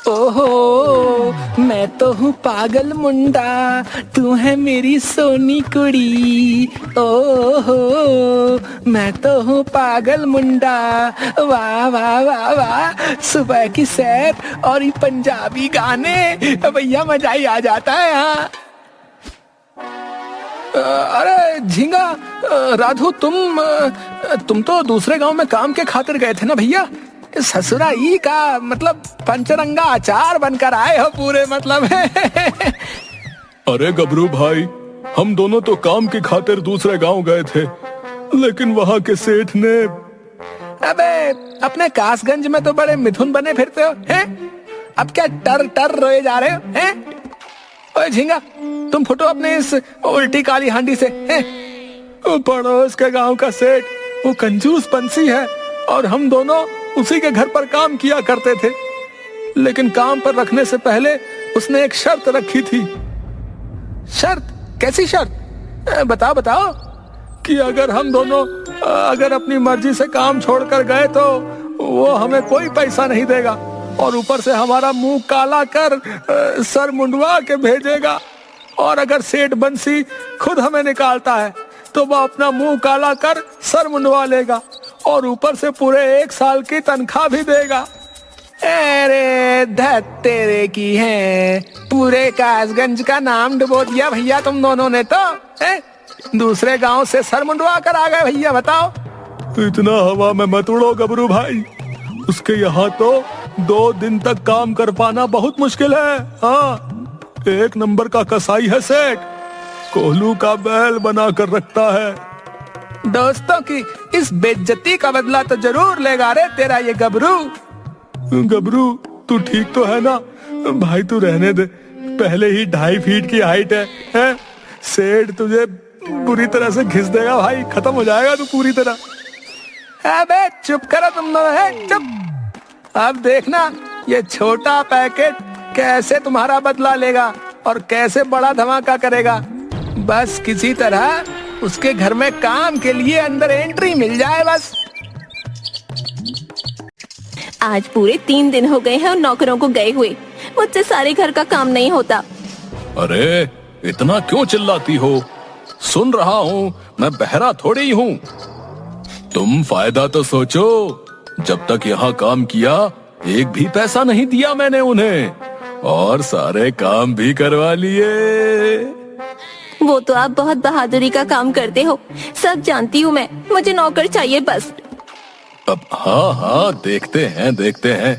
ओहो, मैं तो हूँ पागल मुंडा, तू है मेरी सोनी कुड़ी। ओहो, मैं तो हूँ पागल मुंडा। वाह वाह वाह वाह, सुबह की सैर और ये पंजाबी गाने, भैया मजा ही आ जाता है यहाँ। अरे झींगा, राधू, तुम तो दूसरे गांव में काम के खातिर गए थे ना भैया? ससुरा ई का मतलब पंचरंगा अचार बनकर आए हो पूरे, मतलब है। अरे गबरू भाई, हम दोनों तो काम की खातिर दूसरे गांव गए थे, लेकिन वहां के सेठ ने... अबे अपने कासगंज में तो बड़े मिथुन बने फिरते हो, हैं? अब क्या टर टर रोए जा रहे हो, हैं? ओए झींगा, तुम फुटो अपने इस उल्टी काली हांडी से, हैं? पड़ोस के गांव का सेठ वो कंजूस पंछी है, और हम दोनों उसी के घर पर काम किया करते थे। लेकिन काम पर रखने से पहले उसने एक शर्त रखी थी। शर्त? कैसी शर्त? बताओ बताओ। कि अगर हम दोनों अपनी मर्जी से काम छोड़कर गए तो वो हमें कोई पैसा नहीं देगा, और ऊपर से हमारा मुंह काला कर सर मुंडवा के भेजेगा। और अगर सेठ बंसी खुद हमें निकालता है तो वह अपना मुंह काला कर सर मुंडवा लेगा, और ऊपर से पूरे 1 साल की तनख्वाह भी देगा। अरे धत तेरे की है, पूरे कासगंज का नाम डुबो दिया भैया तुम दोनों ने तो, है? दूसरे गांव से सर मुंडवा कर आ गए भैया, बताओ। इतना हवा में मत उड़ो गबरू भाई, उसके यहाँ तो 2 दिन तक काम कर पाना बहुत मुश्किल है। हाँ, 1 नंबर का कसाई है सेठ, कोहलू का बैल बना कर रखता है। दोस्तों की इस बेइज्जती का बदला तो जरूर लेगा रे तेरा ये गबरू। गबरू, तू ठीक तो है ना भाई? तू रहने दे, पहले ही 2.5 फीट की हाइट है? सेठ तुझे बुरी तरह से घिस देगा भाई, खत्म हो जाएगा तू पूरी तरह। अबे चुप करो तुम दोनों, है चुप। अब देखना ये छोटा पैकेट कैसे तुम्हारा बदला लेगा और कैसे बड़ा धमाका करेगा। बस किसी तरह उसके घर में काम के लिए अंदर एंट्री मिल जाए बस। आज पूरे 3 दिन हो गए हैं और नौकरों को गए हुए, मुझसे सारे घर का काम नहीं होता। अरे इतना क्यों चिल्लाती हो? सुन रहा हूँ, मैं बहरा थोड़ी हूँ। तुम फायदा तो सोचो, जब तक यहाँ काम किया 1 भी पैसा नहीं दिया मैंने उन्हें, और सारे काम भी करवा लिए। वो तो आप बहुत बहादुरी का काम करते हो, सब जानती हूँ मैं, मुझे नौकर चाहिए बस। अब हाँ, देखते हैं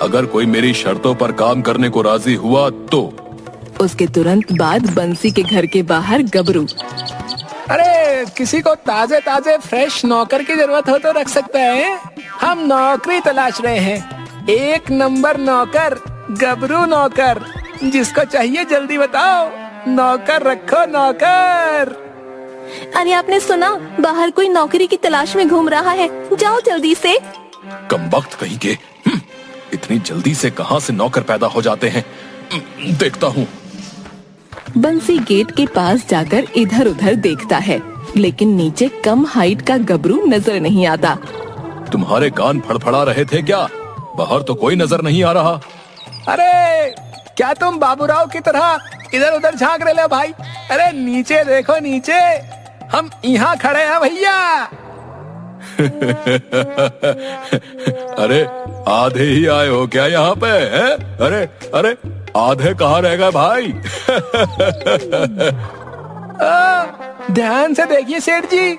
अगर कोई मेरी शर्तों पर काम करने को राजी हुआ तो। उसके तुरंत बाद बंसी के घर के बाहर गबरू। अरे किसी को ताजे ताजे फ्रेश नौकर की जरूरत हो तो रख सकते हैं, हम नौकरी तलाश रहे हैं। 1 नंबर नौकर, गबरू नौकर, जिसको चाहिए जल्दी बताओ। नौकर रखो, नौकर। अरे आपने सुना, बाहर कोई नौकरी की तलाश में घूम रहा है, जाओ जल्दी से। कमबख्त कहीं के, इतनी जल्दी से कहां से नौकर पैदा हो जाते हैं, देखता हूँ। बंसी गेट के पास जाकर इधर उधर देखता है, लेकिन नीचे कम हाइट का गबरू नजर नहीं आता। तुम्हारे कान फड़फड़ा रहे थे क्या? बाहर तो कोई नजर नहीं आ रहा। अरे क्या तुम बाबूराव की तरह इधर उधर झांक रहे हो भाई? अरे नीचे देखो, नीचे हम यहाँ खड़े हैं भैया। अरे आधे ही आए हो क्या यहाँ पे, है? अरे आधे कहाँ रह गए भाई? ध्यान से देखिए सेठ जी,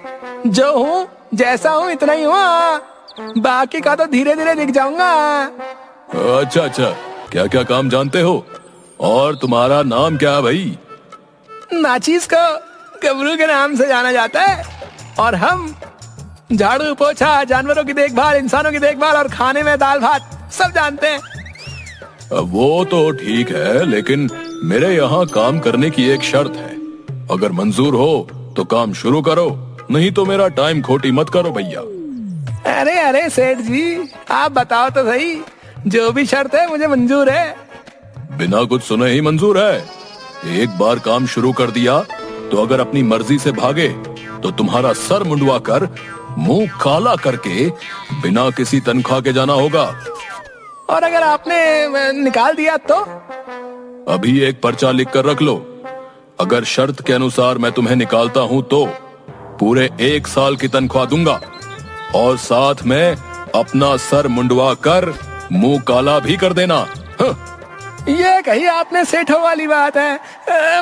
जो हूँ जैसा हूँ इतना ही हूँ, बाकी का तो धीरे धीरे दिख जाऊंगा। अच्छा, क्या क्या काम जानते हो, और तुम्हारा नाम क्या है भाई? नाचीज को गबरू के नाम से जाना जाता है, और हम झाड़ू पोछा, जानवरों की देखभाल, इंसानों की देखभाल और खाने में दाल भात सब जानते हैं। वो तो ठीक है, लेकिन मेरे यहाँ काम करने की एक शर्त है। अगर मंजूर हो तो काम शुरू करो, नहीं तो मेरा टाइम खोटी मत करो भैया। अरे सेठ जी, आप बताओ तो सही, जो भी शर्त है मुझे मंजूर है। बिना कुछ सुने ही मंजूर है। एक बार काम शुरू कर दिया तो अगर अपनी मर्जी से भागे तो तुम्हारा सर मुंडवा कर, मुंह काला करके, बिना किसी तनख्वाह के जाना होगा। और अगर आपने निकाल दिया तो? अभी एक पर्चा लिख कर रख लो। अगर शर्त के अनुसार मैं तुम्हें निकालता हूँ तो पूरे 1 साल की तनख्वाह दूंगा और साथ में अपना सर मुंडवा कर मुंह काला भी कर देना। ये कही आपने सेठों वाली बात है।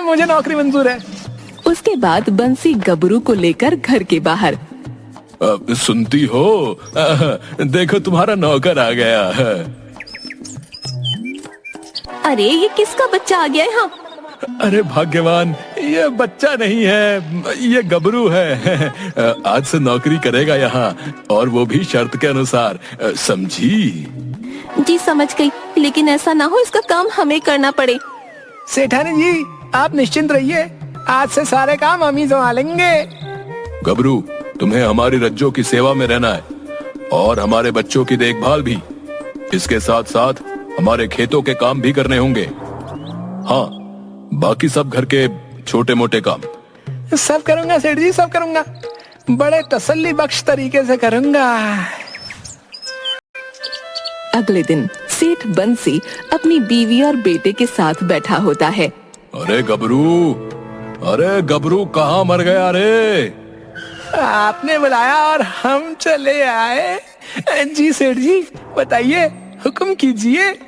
मुझे नौकरी मंजूर है। उसके बाद बंसी गबरू को लेकर घर के बाहर। सुनती हो? देखो तुम्हारा नौकर आ गया है। अरे ये किसका बच्चा आ गया यहाँ? अरे भाग्यवान, ये बच्चा नहीं है, ये गबरू है। आज से नौकरी करेगा यहाँ, और वो भी शर्त के अनुसार। समझी? जी समझ गई, लेकिन ऐसा ना हो इसका काम हमें करना पड़े। सेठानी जी आप निश्चिंत रहिए, आज से सारे काम हम ही संभालेंगे। गबरू, तुम्हें हमारी रज्जो की सेवा में रहना है और हमारे बच्चों की देखभाल भी। इसके साथ साथ हमारे खेतों के काम भी करने होंगे। हाँ, बाकी सब घर के छोटे मोटे काम सब करूंगा सेठ जी, सब करूंगा। बड़े तसल्ली बख्श तरीके से करूंगा। अगले दिन सेठ बंसी अपनी बीवी और बेटे के साथ बैठा होता है। अरे गबरू कहाँ मर गया रे? आपने बुलाया और हम चले आए। जी सेठ जी बताइए, हुक्म कीजिए।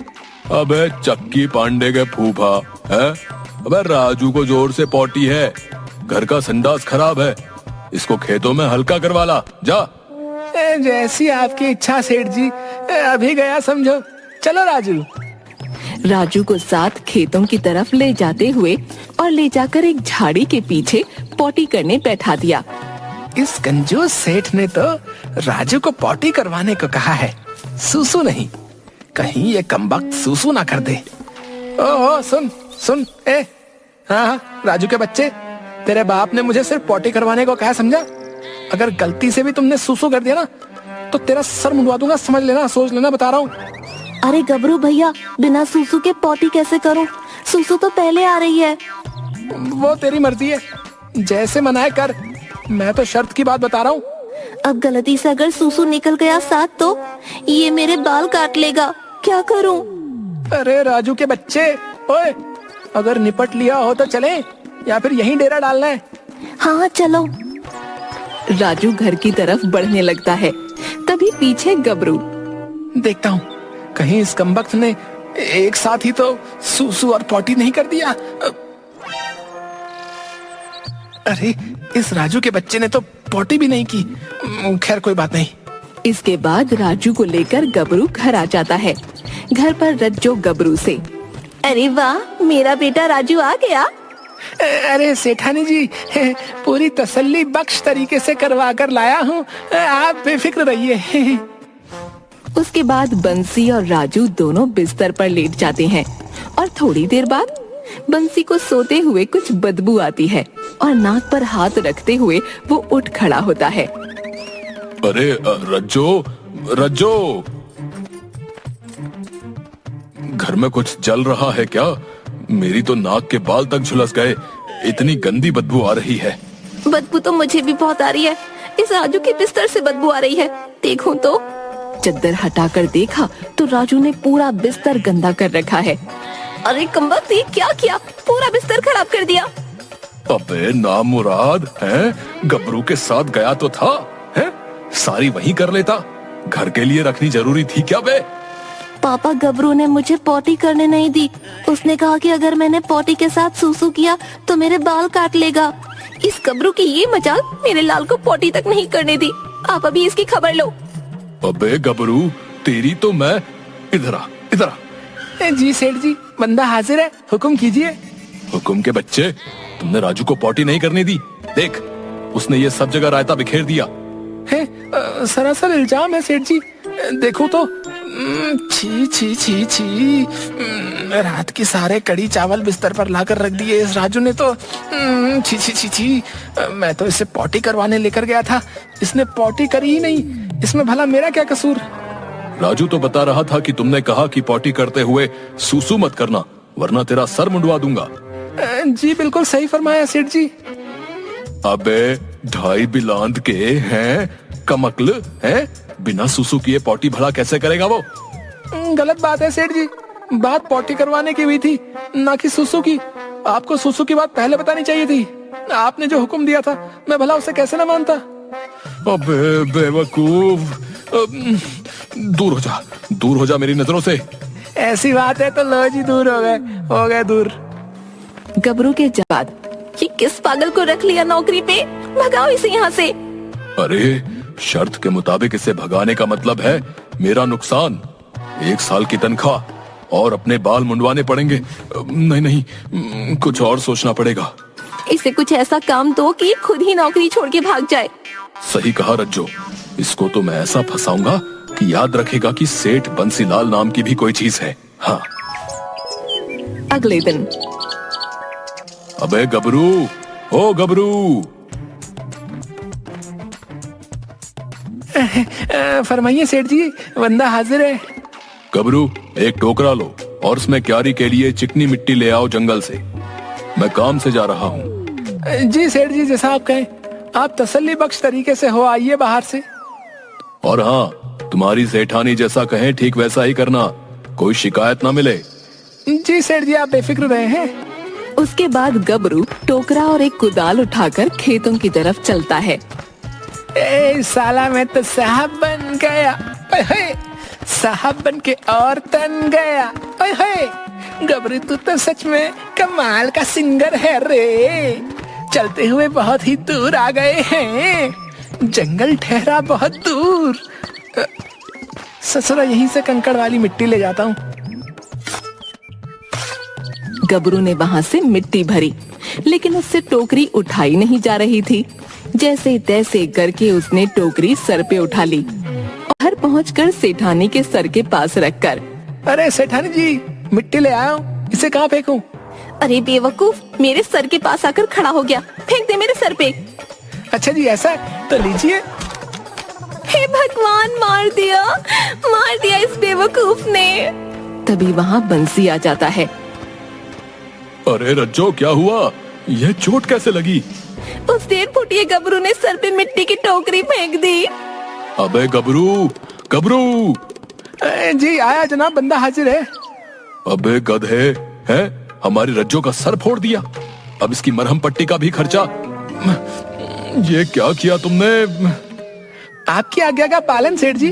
अबे चक्की पांडे के फूफा है। अबे राजू को जोर से पोटी है, घर का संडास खराब है, इसको खेतों में हल्का करवा ला जा। जैसी आपकी इच्छा सेठ जी, अभी गया समझो। चलो राजू। राजू को साथ खेतों की तरफ ले जाते हुए और ले जाकर एक झाड़ी के पीछे पोटी करने बैठा दिया। इस कंजूस सेठ ने तो राजू को पोटी करवाने को कहा है, सूसू नहीं। कहीं ये कमबख्त सूसू ना कर दे। ओहो सुन सुन, हाँ राजू के बच्चे, तेरे बाप ने मुझे सिर्फ पोटी करवाने को कहा, समझा? अगर गलती से भी तुमने सूसू कर दिया ना तो तेरा सर मुंडवा दूंगा, समझ लेना, सोच लेना, बता रहा हूँ। अरे गबरू भैया, बिना सूसू के पोटी कैसे करूं? सूसू तो पहले आ रही है। वो तेरी मर्जी है, जैसे मनाए कर। मैं तो शर्त की बात बता रहा हूँ। अब गलती से अगर सूसू निकल गया साथ तो ये मेरे बाल काट लेगा, क्या करूं? अरे राजू के बच्चे, ओए, अगर निपट लिया हो तो चले, या फिर यहीं डेरा डालना है? हाँ चलो। राजू घर की तरफ बढ़ने लगता है, तभी पीछे गबरू। देखता हूँ कहीं इस कमबख्त ने एक साथ ही तो सूसू और पोटी नहीं कर दिया। अरे इस राजू के बच्चे ने तो पोटी भी नहीं की। खैर कोई बात नहीं। इसके बाद राजू को लेकर गबरू घर आ जाता है। घर पर रज्जो गबरू से, अरे वाह, मेरा बेटा राजू आ गया। अरे सेठानी जी, पूरी तसल्ली बख्श तरीके से करवा कर लाया हूँ, आप बेफिक्र रहिए। उसके बाद बंसी और राजू दोनों बिस्तर पर लेट जाते हैं और थोड़ी देर बाद बंसी को सोते हुए कुछ बदबू आती है और नाक पर हाथ रखते हुए वो उठ खड़ा होता है। अरे रज्जो, घर में कुछ जल रहा है क्या? मेरी तो नाक के बाल तक झुलस गए, इतनी गंदी बदबू आ रही है। बदबू तो मुझे भी बहुत आ रही है, इस राजू के बिस्तर से बदबू आ रही है। देखूं तो। चद्दर हटाकर देखा तो राजू ने पूरा बिस्तर गंदा कर रखा है। अरे कमबख्त, ये क्या किया? पूरा बिस्तर खराब कर दिया। अबे नामुराद, हैं? गबरू के साथ गया तो था, हैं? सारी वही कर लेता, घर के लिए रखनी जरूरी थी क्या बे? पापा, गबरू ने मुझे पोटी करने नहीं दी। उसने कहा कि अगर मैंने पोटी के साथ सूसू किया तो मेरे बाल काट लेगा। इस गबरू की ये मजाल मेरे लाल को पोटी तक नहीं करने दी। आप अभी इसकी खबर लो। अबे गबरू, तेरी तो मैं। इधर आ। जी सेठ जी, बंदा हाजिर है, हुक्म कीजिए। हुक्म के बच्चे, तुमने राजू को पोटी नहीं करने दी। देख, उसने ये सब जगह रायता बिखेर दिया है। सरासर इल्जाम है सेठ जी। देखो तो, छी छी छी छी, रात की सारे कड़ी चावल बिस्तर पर लाकर रख दिए इस राजू ने तो। छी छी छी छी, मैं तो इसे पोटी करवाने लेकर गया था, इसने पोटी करी ही नहीं। इसमें भला मेरा क्या कसूर? राजू तो बता रहा था कि तुमने कहा कि पोटी करते हुए सूसू मत करना, वरना तेरा सर मुंडवा दूंगा। जी बिल्कुल सही फरमाया सेठ जी। अबे 2.5 बिलांद के हैं, कमक्ल हैं, बिना सूसू किए पोटी भला कैसे करेगा वो? गलत बात है सेठ जी, बात पॉटी करवाने की हुई थी, ना कि सुसु की। आपको सुसु की बात पहले बतानी चाहिए थी। आपने जो हुक्म दिया था मैं भला उसे कैसे न मानता। अबे बेवकूफ, दूर हो जा मेरी नजरों से। ऐसी बात है तो लो जी, दूर हो गए दूर। गबरू के जवाब, ये किस पागल को रख लिया नौकरी पे, भगाओ इसे यहाँ से। अरे शर्त के मुताबिक इसे भगाने का मतलब है मेरा नुकसान, 1 साल की तनख्वाह और अपने बाल मुंडवाने पड़ेंगे। नहीं, कुछ और सोचना पड़ेगा। इसे कुछ ऐसा काम दो कि ये खुद ही नौकरी छोड़ के भाग जाए। सही कहा रज्जो, इसको तो मैं ऐसा फंसाऊंगा कि याद रखेगा कि सेठ बंसीलाल नाम की भी कोई चीज है। हाँ। अगले दिन। अबे गबरू, ओ गबरू। फरमाइए सेठ जी, बंदा हाजिर है। गबरू, एक टोकरा लो और उसमें क्यारी के लिए चिकनी मिट्टी ले आओ जंगल से। मैं काम से जा रहा हूँ। जी सेठ जी, जैसा आप कहें। आप तसल्ली बख्श तरीके से हो आइए बाहर से। और हाँ, तुम्हारी सेठानी जैसा कहें ठीक वैसा ही करना, कोई शिकायत ना मिले। जी सेठ जी, आप बेफिक्र रहे हैं। उसके बाद गबरू टोकरा और एक कुदाल उठाकर खेतों की तरफ चलता है। ए साला, मैं तो साहब बन गया। ओए होए, साहब बन के और तन गया। ओए होए, गबरू तू तो सच में कमाल का सिंगर है रे। चलते हुए बहुत ही दूर आ गए हैं, जंगल ठहरा बहुत दूर। ससुरा, यहीं से कंकड़ वाली मिट्टी ले जाता हूँ। गबरू ने वहाँ से मिट्टी भरी, लेकिन उससे टोकरी उठाई नहीं जा रही थी। जैसे तैसे करके उसने टोकरी सर पे उठा ली और घर पहुँचकर सेठानी के सर के पास रखकर, अरे सेठानी जी, मिट्टी ले आया हूँ, इसे कहाँ फेंकूं? अरे बेवकूफ, मेरे सर के पास आकर खड़ा हो गया, फेंक दे मेरे सर पे। अच्छा जी, ऐसा तो लीजिए। हे भगवान, मार दिया इस बेवकूफ ने। तभी वहाँ बंसी आ जाता है। अरे रज्जो, क्या हुआ? यह चोट कैसे लगी? उस 1.5 फुटिए गबरू ने सर पे मिट्टी की टोकरी फेंक दी। अबे गबरू, गबरू। जी आया जनाब, बंदा हाजिर है। अबे गधे, है हमारी रज्जो का सर फोड़ दिया, अब इसकी मरहम पट्टी का भी खर्चा। ये क्या किया तुमने? आपकी आज्ञा का पालन सेठ जी।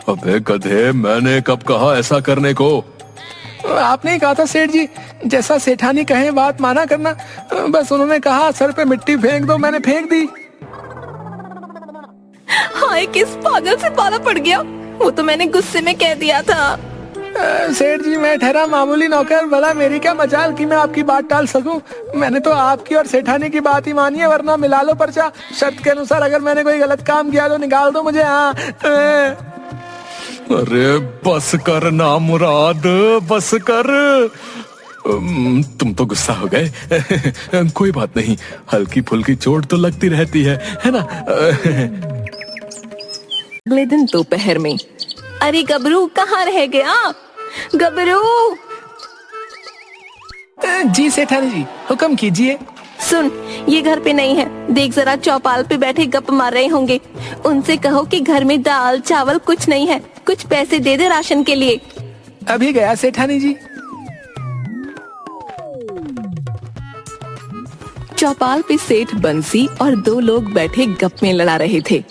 अबे गधे, मैंने कब कहा ऐसा करने को? आपने ही कहा था सेठ जी, जैसा सेठानी कहे बात माना करना। बस उन्होंने कहा सर पे मिट्टी फेंक दो, मैंने फेंक दी। हाय, किस पागल से पाला पड़ गया, वो तो मैंने गुस्से में कह दिया था। सेठ जी, मैं ठहरा मामूली नौकर, भला मेरी क्या मजाल कि मैं आपकी बात टाल सकूं। मैंने तो आपकी और सेठानी की बात ही मानी है, वरना मिला लो पर्चा। शर्त के अनुसार अगर मैंने कोई गलत काम किया तो निकाल दो मुझे। हाँ। अरे बस कर ना मुराद, बस कर। तुम तो गुस्सा हो गए। कोई बात नहीं, हल्की फुल्की चोट तो लगती रहती है ना? अगले दिन दोपहर में। अरे गबरू, कहाँ रह गया गबरू? जी सेठानी जी, हुक्म कीजिए। सुन, ये घर पे नहीं है, देख जरा चौपाल पे बैठे गप मार रहे होंगे। उनसे कहो कि घर में दाल चावल कुछ नहीं है, कुछ पैसे दे दे राशन के लिए। अभी गया सेठानी जी। चौपाल पे सेठ बंसी और 2 लोग बैठे गप में लड़ा रहे थे।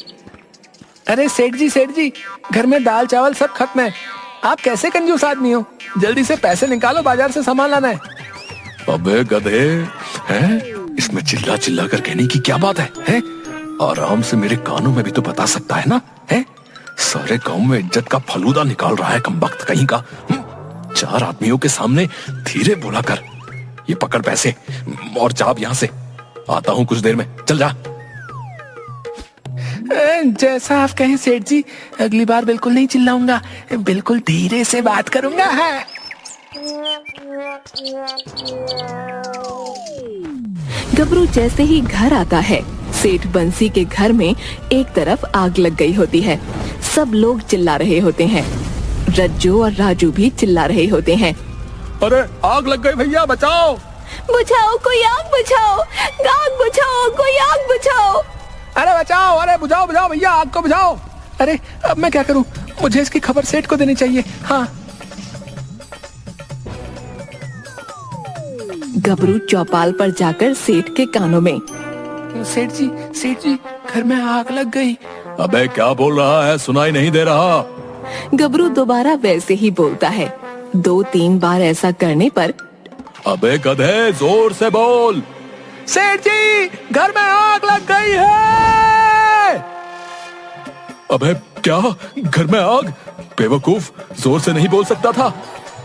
अरे सेठ जी, घर में दाल चावल सब खत्म है। आप कैसे कंजूस आदमी हो, जल्दी से पैसे निकालो, बाजार से सामान लाना है। अबे गधे, हैं? इसमें चिल्ला चिल्ला कर कहने की क्या बात है? हैं? आराम से मेरे कानों में भी तो बता सकता है ना? हैं? सारे गांव में इज्जत का फलूदा निकाल रहा है कमबख्त कहीं का। 4 आदमियों के सामने धीरे बोला कर। ये पकड़ पैसे और जा यहाँ से, आता हूँ कुछ देर में, चल जा। जैसा आप कहें सेठ जी, अगली बार बिल्कुल नहीं चिल्लाऊंगा, बिल्कुल धीरे से बात करूंगा। हाँ। गबरू जैसे ही घर आता है, सेठ बंसी के घर में एक तरफ आग लग गई होती है। सब लोग चिल्ला रहे होते हैं। रज्जू और राजू भी चिल्ला रहे होते हैं। अरे आग लग गई भैया, बचाओ! बुझाओ, कोई आग बुझाओ, आग बुझाओ, कोई आग बुझाओ। अरे बचाओ, अरे बुझाओ भैया, आग को बुझाओ। अरे अब मैं क्या करूं? मुझे इसकी खबर सेठ को देनी चाहिए। हाँ, गबरू चौपाल पर जाकर सेठ के कानों में, सेठ जी घर में आग लग गई। अबे क्या बोल रहा है, सुनाई नहीं दे रहा। गबरू दोबारा वैसे ही बोलता है। 2-3 बार ऐसा करने पर अबे गधे, जोर से बोल। सेठ जी घर में आग लग गई है। अबे क्या, घर में आग? बेवकूफ, जोर से नहीं बोल सकता था।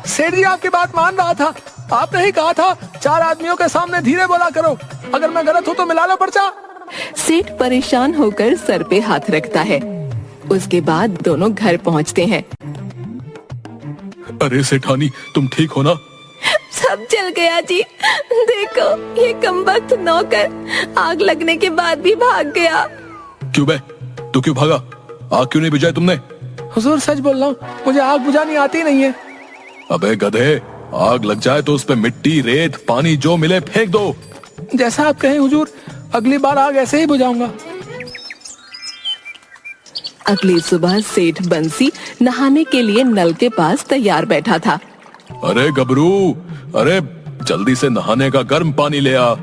सेठ जी आपकी बात मान रहा था, आपने ही कहा था 4 आदमियों के सामने धीरे बोला करो, अगर मैं गलत हूँ तो मिला लो पर्चा। सेठ परेशान होकर सर पे हाथ रखता है। उसके बाद दोनों घर पहुँचते हैं। अरे सेठानी, तुम ठीक हो ना? सब जल गया जी। देखो ये कमबख्त नौकर आग लगने के बाद भी भाग गया। क्यों बे, तू क्यों भागा? आग क्यों नहीं बुझाई तुमने? हुजूर सच बोल रहा हूँ, मुझे आग बुझानी आती नहीं है। अबे गधे, आग लग जाए तो उस पे मिट्टी, रेत, पानी जो मिले फेंक दो। जैसा आप कहें हुजूर, अगली बार आग ऐसे ही बुझाऊंगा। अगली सुबह सेठ बंसी नहाने के लिए नल के पास तैयार बैठा था। अरे गबरू, अरे जल्दी से नहाने का गर्म पानी ले आ।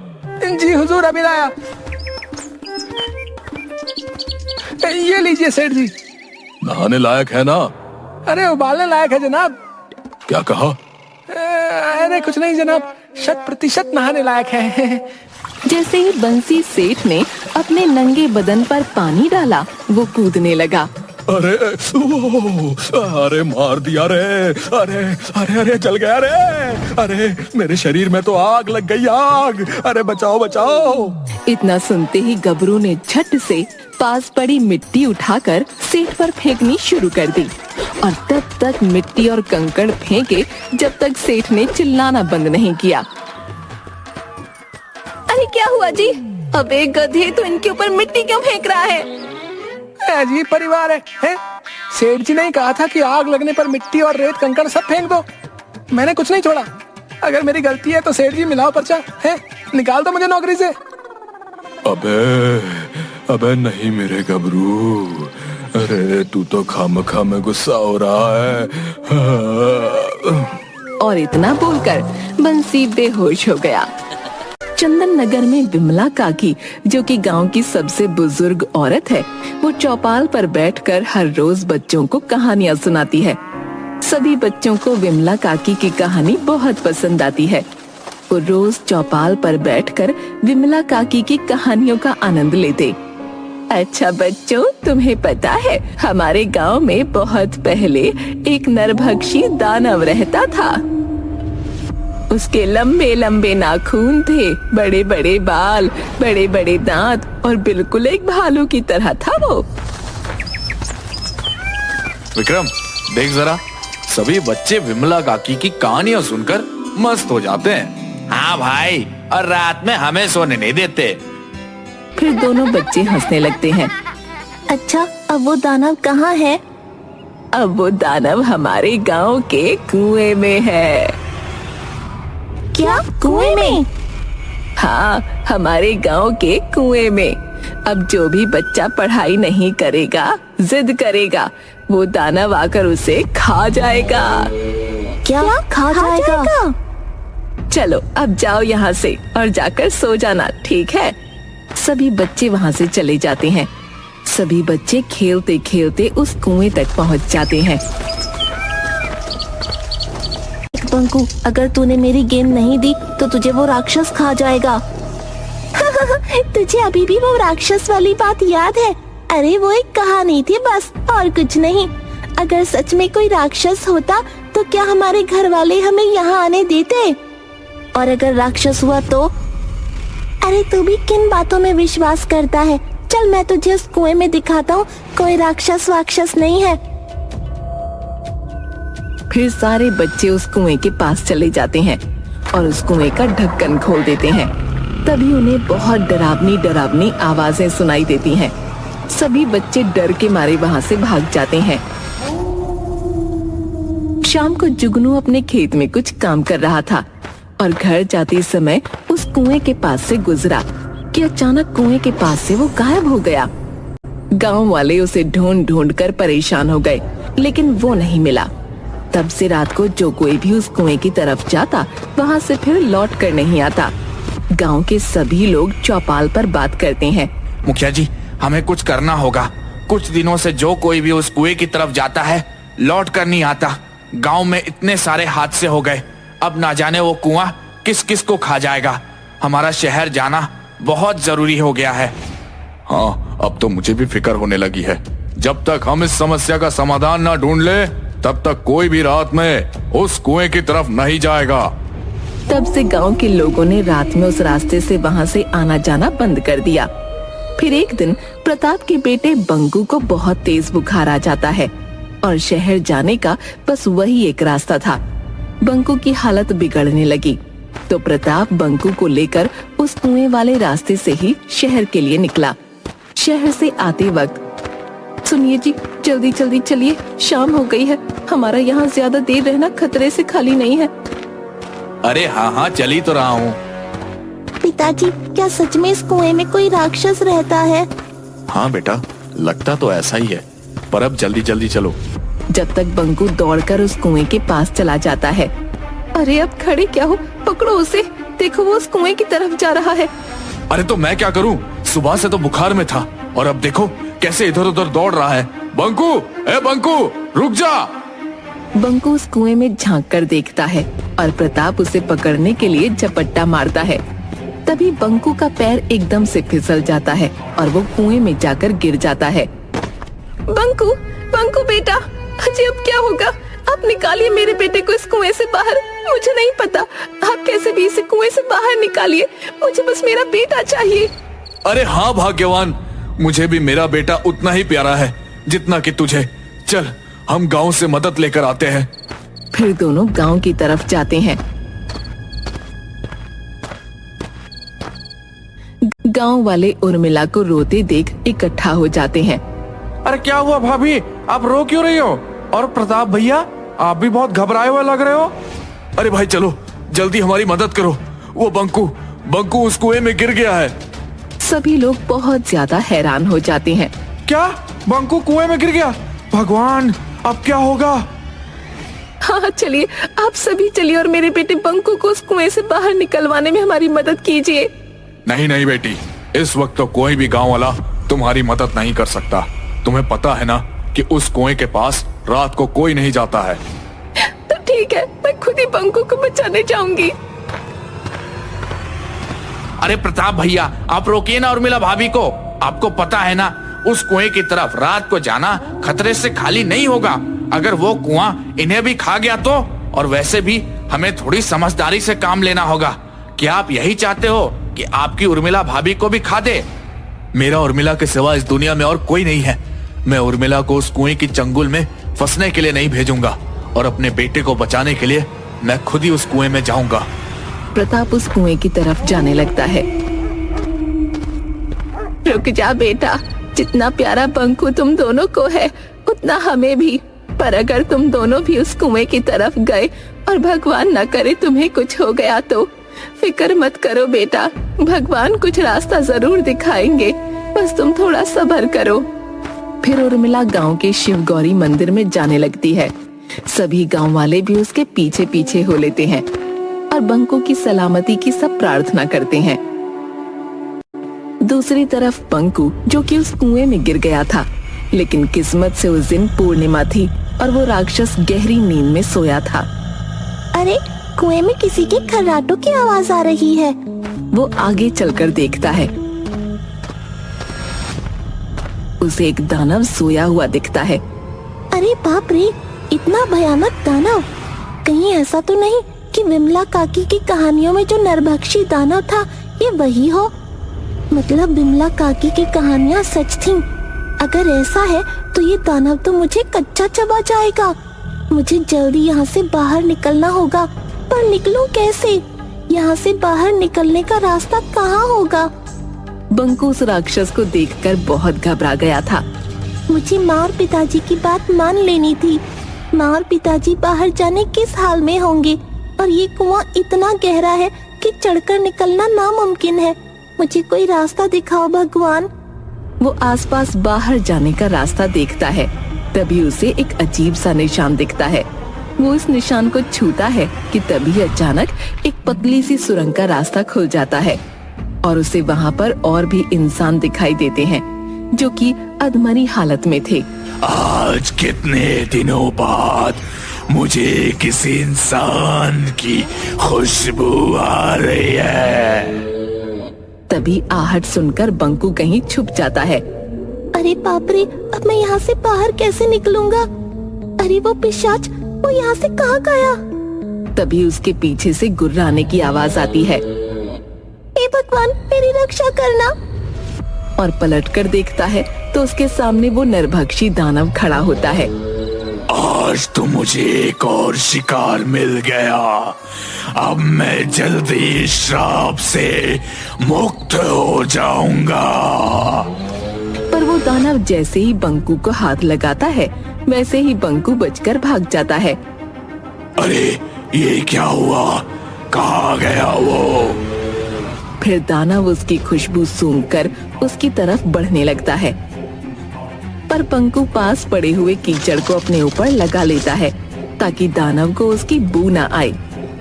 जी हुजूर अभी लाया। ये लीजिए सेठ जी। नहाने लायक है ना? अरे उबालने लायक है जनाब। क्या कहा? अरे कुछ नहीं जनाब, 100% नहाने लायक है। जैसे ही बंसी सेठ ने अपने नंगे बदन पर पानी डाला, वो कूदने लगा। अरे अरे मार दिया रे, अरे अरे अरे जल गया रे, अरे मेरे शरीर में तो आग लग गई, आग, अरे बचाओ बचाओ। इतना सुनते ही गबरू ने झट से पास पड़ी मिट्टी उठाकर सेठ पर फेंकनी शुरू कर दी और तब तक मिट्टी और कंकड़ फेंके जब तक सेठ ने चिल्लाना बंद नहीं किया। अरे क्या हुआ जी? अबे गधे, तो इनके ऊपर मिट्टी क्यों फेंक रहा है? अजीब परिवार है? सेठ जी ने कहा था कि आग लगने पर मिट्टी और रेत कंकड़ सब फेंक दो, मैंने कुछ नहीं छोड़ा। अगर मेरी गलती है तो सेठ जी मिलाओ पर्चा, है निकाल दो मुझे नौकरी से। अबे नहीं मेरे गबरू, अरे तू तो खामखा में गुस्सा हो रहा है। और इतना बोलकर बंसी बेहोश हो गया। चंदन नगर में विमला काकी, जो कि गांव की सबसे बुजुर्ग औरत है, वो चौपाल पर बैठकर हर रोज बच्चों को कहानियां सुनाती है। सभी बच्चों को विमला काकी की कहानी बहुत पसंद आती है। वो रोज चौपाल पर बैठकर विमला काकी की कहानियों का आनंद लेते। अच्छा बच्चों, तुम्हें पता है हमारे गांव में बहुत पहले एक नरभक्षी दानव रहता था। उसके लंबे लंबे नाखून थे, बड़े बड़े बाल, बड़े बड़े दांत और बिल्कुल एक भालू की तरह था वो। विक्रम, देख जरा, सभी बच्चे विमला काकी की कहानियां सुनकर मस्त हो जाते हैं। हाँ भाई, और रात में हमें सोने नहीं देते। फिर दोनों बच्चे हंसने लगते हैं। अच्छा, अब वो दानव कहाँ है? अब वो दानव हमारे गांव के कुएं में है। क्या, कुएं में? हाँ, हमारे गांव के कुएं में। अब जो भी बच्चा पढ़ाई नहीं करेगा, जिद करेगा, वो दानव आकर उसे खा जाएगा। क्या खा जाएगा? चलो अब जाओ यहाँ से और जाकर सो जाना, ठीक है? सभी बच्चे वहाँ से चले जाते हैं। सभी बच्चे खेलते खेलते उस कुएं तक पहुँच जाते हैं। बंकू, अगर तूने मेरी गेंद नहीं दी तो तुझे वो राक्षस खा जाएगा। तुझे अभी भी वो राक्षस वाली बात याद है? अरे वो एक कहानी थी बस, और कुछ नहीं। अगर सच में कोई राक्षस होता तो क्या हमारे घर वाले हमें यहाँ आने देते? और अगर राक्षस हुआ तो? अरे तू भी किन बातों में विश्वास करता है? चल मैं तुझे उस कुएं में दिखाता हूँ, कोई राक्षस वाक्षस नहीं है। फिर सारे बच्चे उस कुएं के पास चले जाते हैं और उस कुएं का ढक्कन खोल देते हैं। तभी उन्हें बहुत डरावनी डरावनी आवाजें सुनाई देती हैं। सभी बच्चे डर के मारे वहां से भाग जाते हैं। शाम को जुगनू अपने खेत में कुछ काम कर रहा था और घर जाते समय उस कुएं के पास से गुजरा कि अचानक कुएं के पास से वो गायब हो गया। गांव वाले उसे ढूंढ ढूंढ कर परेशान हो गए, लेकिन वो नहीं मिला। तब से रात को जो कोई भी उस कुएं की तरफ जाता वहाँ से फिर लौट कर नहीं आता। गांव के सभी लोग चौपाल पर बात करते हैं। मुखिया जी, हमें कुछ करना होगा। कुछ दिनों से जो कोई भी उस कुएं की तरफ जाता है लौट कर नहीं आता। गांव में इतने सारे हादसे हो गए, अब ना जाने वो कुआं किस किस को खा जाएगा। हमारा शहर जाना बहुत जरूरी हो गया है। हाँ, अब तो मुझे भी फिक्र होने लगी है। जब तक हम इस समस्या का समाधान ना ढूंढ ले, तब तक कोई भी रात में उस कुएं की तरफ नहीं जाएगा। तब से गांव के लोगों ने रात में उस रास्ते से वहां से आना जाना बंद कर दिया। फिर एक दिन प्रताप के बेटे बंकू को बहुत तेज बुखार आ जाता है और शहर जाने का बस वही एक रास्ता था। बंकू की हालत बिगड़ने लगी तो प्रताप बंकू को लेकर उस कुएं वाले रास्ते से ही शहर के लिए निकला। शहर से आते वक्त, सुनिए जी, जल्दी जल्दी चलिए, शाम हो गई है। हमारा यहाँ ज्यादा देर रहना खतरे से खाली नहीं है। अरे हाँ हाँ, चली तो रहा हूँ। पिताजी, क्या सच में इस कुएं में कोई राक्षस रहता है? हाँ बेटा, लगता तो ऐसा ही है, पर अब जल्दी जल्दी चलो। जब तक बंकू दौड़कर उस कुएं के पास चला जाता है। अरे अब खड़े क्या हो, पकड़ो उसे, देखो वो उस कुएं की तरफ जा रहा है। अरे तो मैं क्या करूं? सुबह से तो बुखार में था और अब देखो कैसे इधर उधर दौड़ रहा है। बंकू, ए बंकू, रुक जा। बंकू उस कुएं में झांक कर देखता है और प्रताप उसे पकड़ने के लिए झपट्टा मारता है। तभी बंकू का पैर एकदम से फिसल जाता है और वो कुएं में जाकर गिर जाता है। बंकू, बंकू बेटा, अजी अब क्या होगा? आप निकालिए मेरे बेटे को इस कुएं से बाहर। मुझे नहीं पता, आप कैसे भी इसे कुएं से बाहर निकालिए, मुझे बस मेरा बेटा चाहिए। अरे हाँ भाग्यवान, मुझे भी मेरा बेटा उतना ही प्यारा है जितना कि तुझे। चल, हम गांव से मदद लेकर आते हैं। फिर दोनों गांव की तरफ जाते हैं। गांव वाले उर्मिला को रोते देख इकट्ठा हो जाते हैं। अरे क्या हुआ भाभी, आप रो क्यों रही हो? और प्रताप भैया, आप भी बहुत घबराए हुए लग रहे हो। अरे भाई चलो, जल्दी हमारी मदद करो। वो बंकू उस कुएं में गिर गया है। सभी लोग बहुत ज्यादा हैरान हो जाते हैं। क्या? बंकू कुएं में गिर गया? भगवान, अब क्या होगा? हाँ चलिए, आप सभी चलिए और मेरे बेटे बंकू को उस कुएं से बाहर निकलवाने में हमारी मदद कीजिए। नहीं नहीं बेटी, इस वक्त तो कोई भी गांव वाला तुम्हारी मदद नहीं कर सकता। तुम्हें पता है ना कि उस कुएं के पास रात को कोई नहीं जाता है। तो ठीक है, मैं खुद ही बंकू को बचाने जाऊंगी। अरे प्रताप भैया, आप रोकिए ना उर्मिला भाभी को। आपको पता है ना, उस कुएं की तरफ रात को जाना खतरे से खाली नहीं होगा। अगर वो कुआं इन्हें भी खा गया तो? और वैसे भी हमें थोड़ी समझदारी से काम लेना होगा। क्या आप यही चाहते हो कि आपकी उर्मिला भाभी को भी खा दे? मेरा उर्मिला के सिवा इस दुनिया में और कोई नहीं है। मैं उर्मिला को उस कुएं की चंगुल में फंसने के लिए नहीं भेजूंगा और अपने बेटे को बचाने के लिए मैं खुद ही उस कुएं में जाऊंगा। प्रताप उस कुएं की तरफ जाने लगता है। रुक जा बेटा, जितना प्यारा बंकू तुम दोनों को है उतना हमें भी। पर अगर तुम दोनों भी उस कुएं की तरफ गए और भगवान न करे तुम्हें कुछ हो गया तो फिक्र मत करो बेटा, भगवान कुछ रास्ता जरूर दिखाएंगे, बस तुम थोड़ा सब्र करो। फिर उर्मिला गांव के शिव गौरी मंदिर में जाने लगती है। सभी गांव वाले भी उसके पीछे पीछे हो लेते हैं और बंकू की सलामती की सब प्रार्थना करते हैं। दूसरी तरफ बंकू, जो कि उस कुएं में गिर गया था, लेकिन किस्मत से उस दिन पूर्णिमा थी और वो राक्षस गहरी नींद में सोया था। अरे, कुएं में किसी के खर्राटों की आवाज आ रही है। वो आगे चलकर देखता है। उसे एक दानव सोया हुआ दिखता है। अरे बाप रे, इतना भयानक दानव! कहीं ऐसा तो नहीं कि विमला काकी की कहानियों में जो नरभक्षी दानव था ये वही हो? मतलब विमला काकी की कहानियाँ सच थीं। अगर ऐसा है तो ये दानव तो मुझे कच्चा चबा जाएगा। मुझे जल्दी यहाँ से बाहर निकलना होगा, पर निकलूं कैसे? यहाँ से बाहर निकलने का रास्ता कहाँ होगा? बंकू उस राक्षस को देखकर बहुत घबरा गया था। मुझे माँ और पिताजी की बात मान लेनी थी। माँ और पिताजी बाहर जाने किस हाल में होंगे और ये कुआं इतना गहरा है कि चढ़कर निकलना नामुमकिन है। मुझे कोई रास्ता दिखाओ भगवान। वो आसपास बाहर जाने का रास्ता देखता है। तभी उसे एक अजीब सा निशान दिखता है। वो इस निशान को छूता है कि तभी अचानक एक पतली सी सुरंग का रास्ता खुल जाता है और उसे वहाँ पर और भी इंसान दिखाई देते हैं जो कि अधमरी हालत में थे। आज कितने दिनों बाद मुझे किसी इंसान की खुशबू आ रही है। तभी आहट सुनकर बंकू कहीं छुप जाता है। अरे बाप रे, अब मैं यहाँ से बाहर कैसे निकलूंगा? अरे वो पिशाच, वो यहाँ से कहाँ गया? तभी उसके पीछे से गुर्राने की आवाज आती है। हे भगवान, मेरी रक्षा करना। और पलटकर देखता है तो उसके सामने वो नरभक्षी दानव खड़ा होता है। आज तो मुझे एक और शिकार मिल गया। अब मैं जल्दी श्राप से मुक्त हो जाऊंगा। पर वो दानव जैसे ही बंकू को हाथ लगाता है वैसे ही बंकू बचकर भाग जाता है। अरे ये क्या हुआ? कहाँ गया वो? फिर दानव उसकी खुशबू सूंघकर उसकी तरफ बढ़ने लगता है, पर बंकू पास पड़े हुए कीचड़ को अपने ऊपर लगा लेता है ताकि दानव को उसकी बू न आए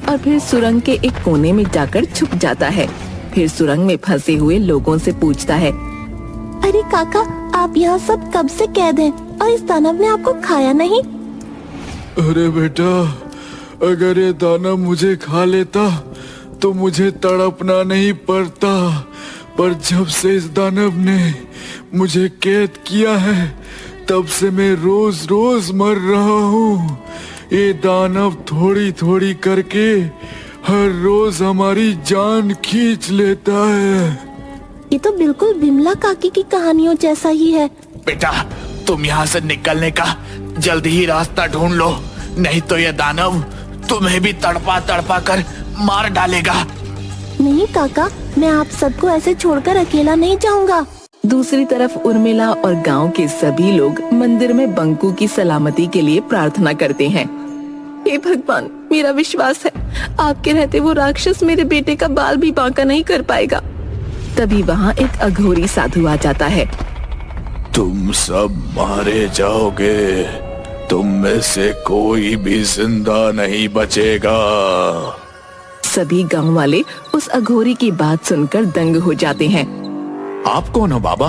और फिर सुरंग के एक कोने में जाकर छुप जाता है। फिर सुरंग में फंसे हुए लोगों से पूछता है। अरे काका, आप यहाँ सब कब से कैद हैं और इस दानव ने आपको खाया नहीं? अरे बेटा, अगर ये दानव मुझे खा लेता तो मुझे तड़पना नहीं पड़ता, पर जब से इस दानव ने मुझे कैद किया है तब से मैं रोज रोज मर रहा हूँ। ये दानव थोड़ी थोड़ी करके हर रोज हमारी जान खींच लेता है। ये तो बिल्कुल विमला काकी की कहानियों जैसा ही है। बेटा, तुम यहाँ से निकलने का जल्दी ही रास्ता ढूंढ लो, नहीं तो ये दानव तुम्हें भी तड़पा तड़पा कर मार डालेगा। नहीं काका, मैं आप सबको ऐसे छोड़कर अकेला नहीं जाऊंगा। दूसरी तरफ उर्मिला और गांव के सभी लोग मंदिर में बंकू की सलामती के लिए प्रार्थना करते हैं। हे भगवान, मेरा विश्वास है आपके रहते वो राक्षस मेरे बेटे का बाल भी बांका नहीं कर पाएगा। तभी वहाँ एक अघोरी साधु आ जाता है। तुम सब मारे जाओगे, तुम में से कोई भी जिंदा नहीं बचेगा। सभी गांव वाले उस अघोरी की बात सुनकर दंग हो जाते हैं। आप कौन हो बाबा?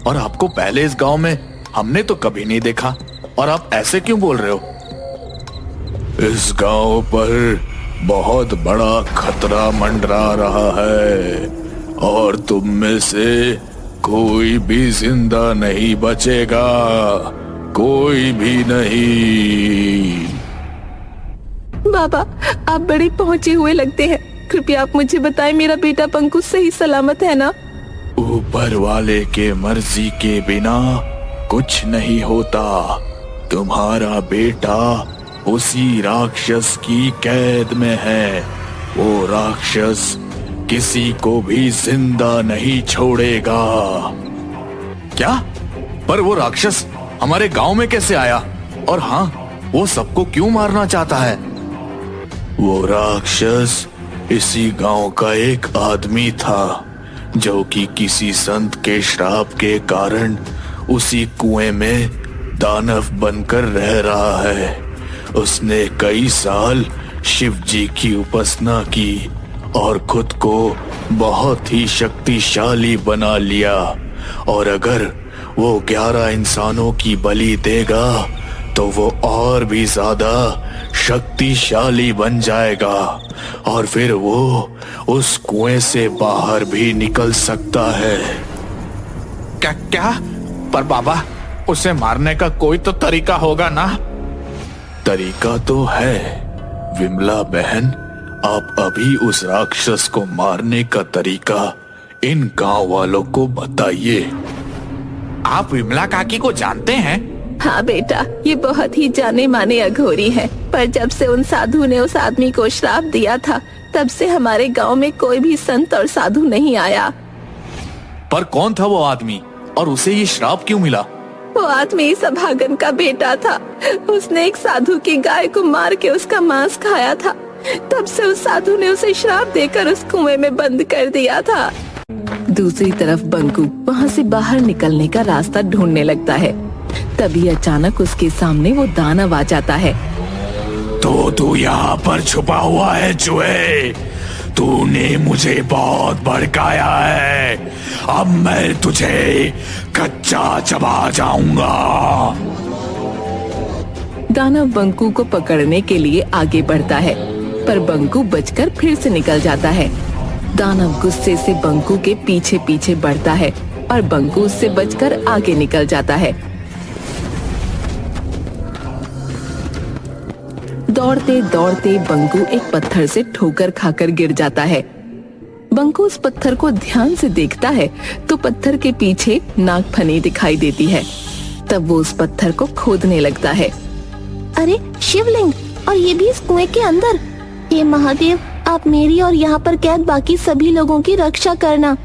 और आपको पहले इस गांव में हमने तो कभी नहीं देखा, और आप ऐसे क्यों बोल रहे हो? इस गांव पर बहुत बड़ा खतरा मंडरा रहा है और तुम में से कोई भी जिंदा नहीं बचेगा, कोई भी नहीं। बाबा, आप बड़े पहुंचे हुए लगते हैं, कृपया आप मुझे बताएं मेरा बेटा पंकु सही सलामत है ना? ऊपर वाले के मर्जी के बिना कुछ नहीं होता। तुम्हारा बेटा उसी राक्षस की कैद में है। वो राक्षस किसी को भी जिंदा नहीं छोड़ेगा। क्या? पर वो राक्षस हमारे गांव में कैसे आया? और हाँ, वो सबको क्यों मारना चाहता है? वो राक्षस इसी गांव का एक आदमी था जो कि किसी संत के श्राप के कारण उसी कुएं में दानव बनकर रह रहा है। उसने कई साल शिव जी की उपासना की और खुद को बहुत ही शक्तिशाली बना लिया, और अगर वो 11 इंसानों की बलि देगा तो वो और भी ज्यादा शक्तिशाली बन जाएगा और फिर वो उस कुएं से बाहर भी निकल सकता है। क्या क्या? पर बाबा, उसे मारने का कोई तो तरीका होगा ना? तरीका तो है विमला बहन, आप अभी उस राक्षस को मारने का तरीका इन गांव वालों को बताइए। आप विमला काकी को जानते हैं? हाँ बेटा, ये बहुत ही जाने माने अघोरी है, पर जब से उन साधु ने उस आदमी को श्राप दिया था तब से हमारे गांव में कोई भी संत और साधु नहीं आया। पर कौन था वो आदमी और उसे ये श्राप क्यों मिला? वो आदमी सभागन का बेटा था। उसने एक साधु की गाय को मार के उसका मांस खाया था। तब से उस साधु ने उसे श्राप देकर उस कुएं में बंद कर दिया था। दूसरी तरफ बंकू वहाँ से बाहर निकलने का रास्ता ढूंढने लगता है। तभी अचानक उसके सामने वो दानव आ जाता है। तो तू यहाँ पर छुपा हुआ है चूहे। तूने मुझे बहुत भड़काया है, अब मैं तुझे कच्चा चबा जाऊंगा। दानव बंकू को पकड़ने के लिए आगे बढ़ता है, पर बंकू बचकर फिर से निकल जाता है। दानव गुस्से से बंकू के पीछे पीछे बढ़ता है और बंकू उससे बचकर आगे निकल जाता है। दौड़ते दौड़ते बंकू एक पत्थर से ठोकर खाकर गिर जाता है। बंकू उस पत्थर को ध्यान से देखता है तो पत्थर के पीछे नागफनी दिखाई देती है। तब वो उस पत्थर को खोदने लगता है। अरे शिवलिंग, और ये भी इस कुएं के अंदर। हे महादेव, आप मेरी और यहाँ पर कैद बाकी सभी लोगों की रक्षा करना।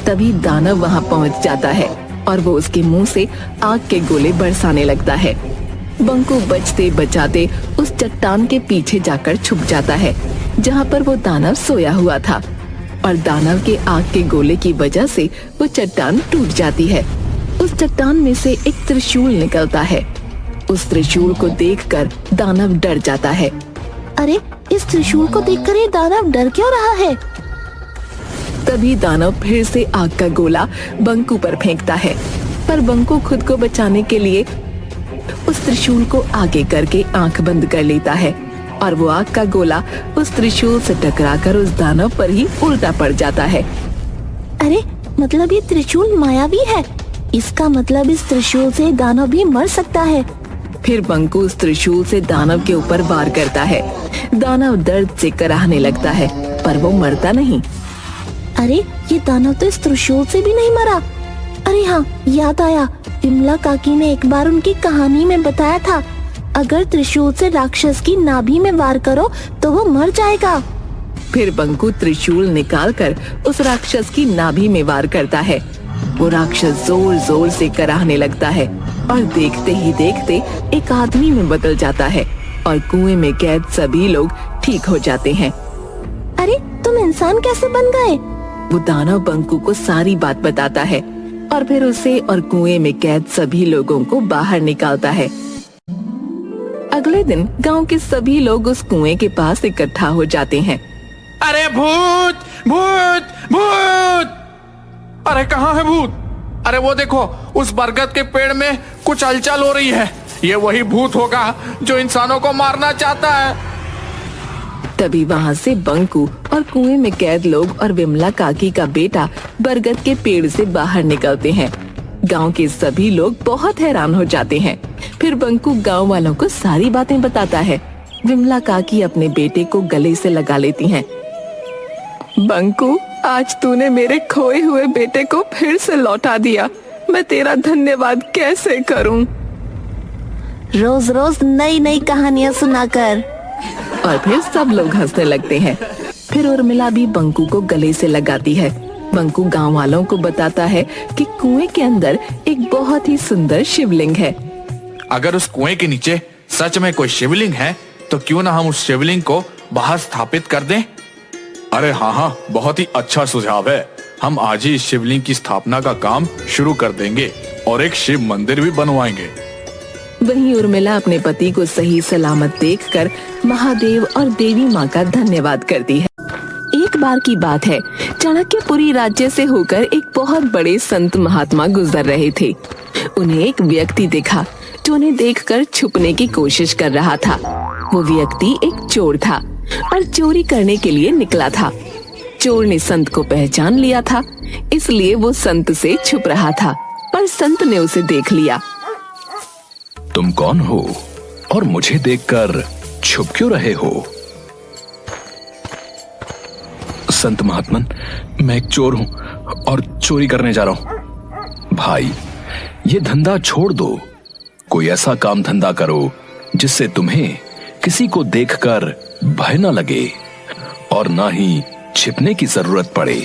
तभी दानव वहाँ पहुँच जाता है और वो उसके मुंह से आग के गोले बरसाने लगता है। बंकू बचते बचाते उस चट्टान के पीछे जाकर छुप जाता है जहाँ पर वो दानव सोया हुआ था, और दानव के आग के गोले की वजह से वो चट्टान टूट जाती है। उस चट्टान में से एक त्रिशूल निकलता है। उस त्रिशूल को देखकर दानव डर जाता है। अरे, इस त्रिशूल को देखकर ये दानव डर क्यों रहा है? तभी दानव फिर से आग का गोला बंकू पर फेंकता है, पर बंकू खुद को बचाने के लिए उस त्रिशूल को आगे करके आंख बंद कर लेता है और वो आग का गोला उस त्रिशूल से टकराकर उस दानव पर ही उल्टा पड़ जाता है। अरे, मतलब ये त्रिशूल मायावी है। इसका मतलब इस त्रिशूल से दानव भी मर सकता है। फिर बंकू उस त्रिशूल से दानव के ऊपर वार करता है। दानव दर्द से कराहने लगता है, पर वो मरता नहीं। अरे, ये दानव तो इस त्रिशूल से भी नहीं मरा। अरे हाँ, याद आया, विमला काकी ने एक बार उनकी कहानी में बताया था, अगर त्रिशूल से राक्षस की नाभि में वार करो तो वो मर जाएगा। फिर बंकू त्रिशूल निकालकर उस राक्षस की नाभि में वार करता है। वो राक्षस जोर जोर से कराहने लगता है और देखते ही देखते एक आदमी में बदल जाता है और कुएं में कैद सभी लोग ठीक हो जाते हैं। अरे, तुम इंसान कैसे बन गए? वो दानव बंकू को सारी बात बताता है और फिर उसे और कुएं में कैद सभी लोगों को बाहर निकालता है। अगले दिन गांव के सभी लोग उस कुएं के पास इकट्ठा हो जाते हैं। अरे भूत भूत भूत! अरे कहाँ है भूत? अरे वो देखो, उस बरगद के पेड़ में कुछ हलचल हो रही है। ये वही भूत होगा जो इंसानों को मारना चाहता है। तभी वहाँ से बंकू और कुएं में कैद लोग और विमला काकी का बेटा बरगद के पेड़ से बाहर निकलते हैं। गांव के सभी लोग बहुत हैरान हो जाते हैं। फिर बंकू गांव वालों को सारी बातें बताता है। विमला काकी अपने बेटे को गले से लगा लेती हैं। बंकू, आज तूने मेरे खोए हुए बेटे को फिर से लौटा दिया। मैं तेरा धन्यवाद कैसे करूं? रोज रोज नई नई कहानियाँ सुनाकर। और फिर सब लोग हंसने लगते हैं। फिर उर्मिला भी बंकू को गले से लगाती है। बंकू गांव वालों को बताता है कि कुएं के अंदर एक बहुत ही सुंदर शिवलिंग है। अगर उस कुएं के नीचे सच में कोई शिवलिंग है तो क्यों ना हम उस शिवलिंग को बाहर स्थापित कर दें? अरे हाँ, बहुत ही अच्छा सुझाव है। हम आज ही इस शिवलिंग की स्थापना का काम शुरू कर देंगे और एक शिव मंदिर भी बनवाएंगे। वहीं उर्मिला अपने पति को सही सलामत देखकर महादेव और देवी माँ का धन्यवाद करती है। एक बार की बात है, चाणक्यपुरी राज्य से होकर एक बहुत बड़े संत महात्मा गुजर रहे थे। उन्हें एक व्यक्ति देखा जो उन्हें देखकर छुपने की कोशिश कर रहा था। वो व्यक्ति एक चोर था और चोरी करने के लिए निकला था। चोर ने संत को पहचान लिया था, इसलिए वो संत से छुप रहा था, पर संत ने उसे देख लिया। तुम कौन हो और मुझे देखकर छुप क्यों रहे हो? संत महात्मन, मैं एक चोर हूं और चोरी करने जा रहा हूं। भाई, ये धंधा छोड़ दो। कोई ऐसा काम धंधा करो जिससे तुम्हें किसी को देखकर भय न लगे और ना ही छिपने की जरूरत पड़े।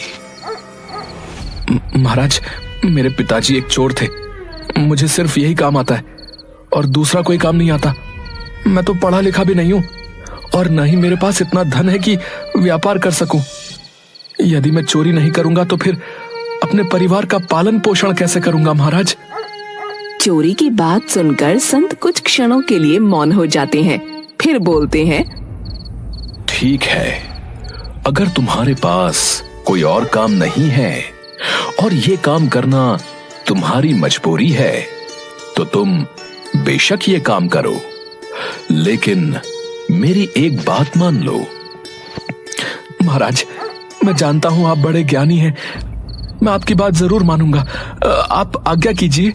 महाराज, मेरे पिताजी एक चोर थे। मुझे सिर्फ यही काम आता है और दूसरा कोई काम नहीं आता। मैं तो पढ़ा लिखा भी नहीं हूं और न ही मेरे पास इतना धन है कि व्यापार कर सकूं। यदि मैं चोरी नहीं करूंगा तो फिर अपने परिवार का पालन पोषण कैसे करूंगा महाराज? चोरी की बात सुनकर संत कुछ क्षणों के लिए मौन हो जाते हैं। फिर बोलते हैं, ठीक है, अगर तुम्हारे पास कोई और काम नहीं है और ये काम करना तुम्हारी मजबूरी है तो तुम बेशक ये काम करो, लेकिन मेरी एक बात मान लो। महाराज, मैं जानता हूं आप बड़े ज्ञानी हैं, मैं आपकी बात जरूर मानूंगा, आप आज्ञा कीजिए।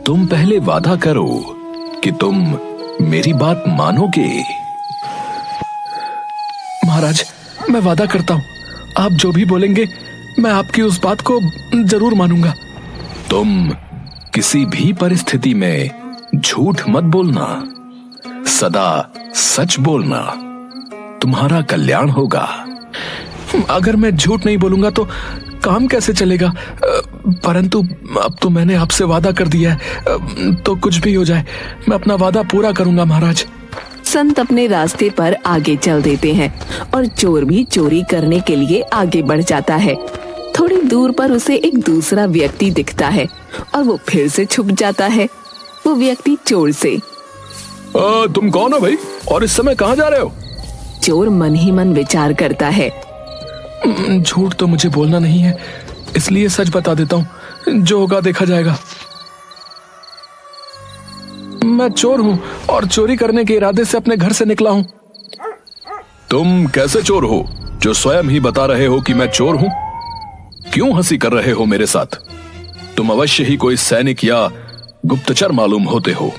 तुम पहले वादा करो कि तुम मेरी बात मानोगे। महाराज, मैं वादा करता हूं, आप जो भी बोलेंगे मैं आपकी उस बात को जरूर मानूंगा। तुम किसी भी परिस्थिति में झूठ मत बोलना, सदा सच बोलना, तुम्हारा कल्याण होगा। अगर मैं झूठ नहीं बोलूंगा तो काम कैसे चलेगा? परंतु अब तो मैंने आपसे वादा कर दिया है, तो कुछ भी हो जाए मैं अपना वादा पूरा करूंगा महाराज। संत अपने रास्ते पर आगे चल देते हैं और चोर भी चोरी करने के लिए आगे बढ़ जाता है। थोड़ी दूर पर उसे एक दूसरा व्यक्ति दिखता है और वो फिर से छुप जाता है। वो व्यक्ति चोर से, तुम कौन हो भाई, और इस समय कहां जा रहे हो? चोर मन ही मन विचार करता है, झूठ तो मुझे बोलना नहीं है, इसलिए सच बता देता हूँ, जो होगा देखा जाएगा। मैं चोर हूँ और चोरी करने के इरादे से अपने घर से निकला हूँ। तुम कैसे चोर हो जो स्वयं ही बता रहे हो कि मैं चोर हूँ? क्यों हंसी कर रहे हो मेरे साथ? तुम अवश्य ही कोई सैनिक या गुप्तचर मालूम होते हो।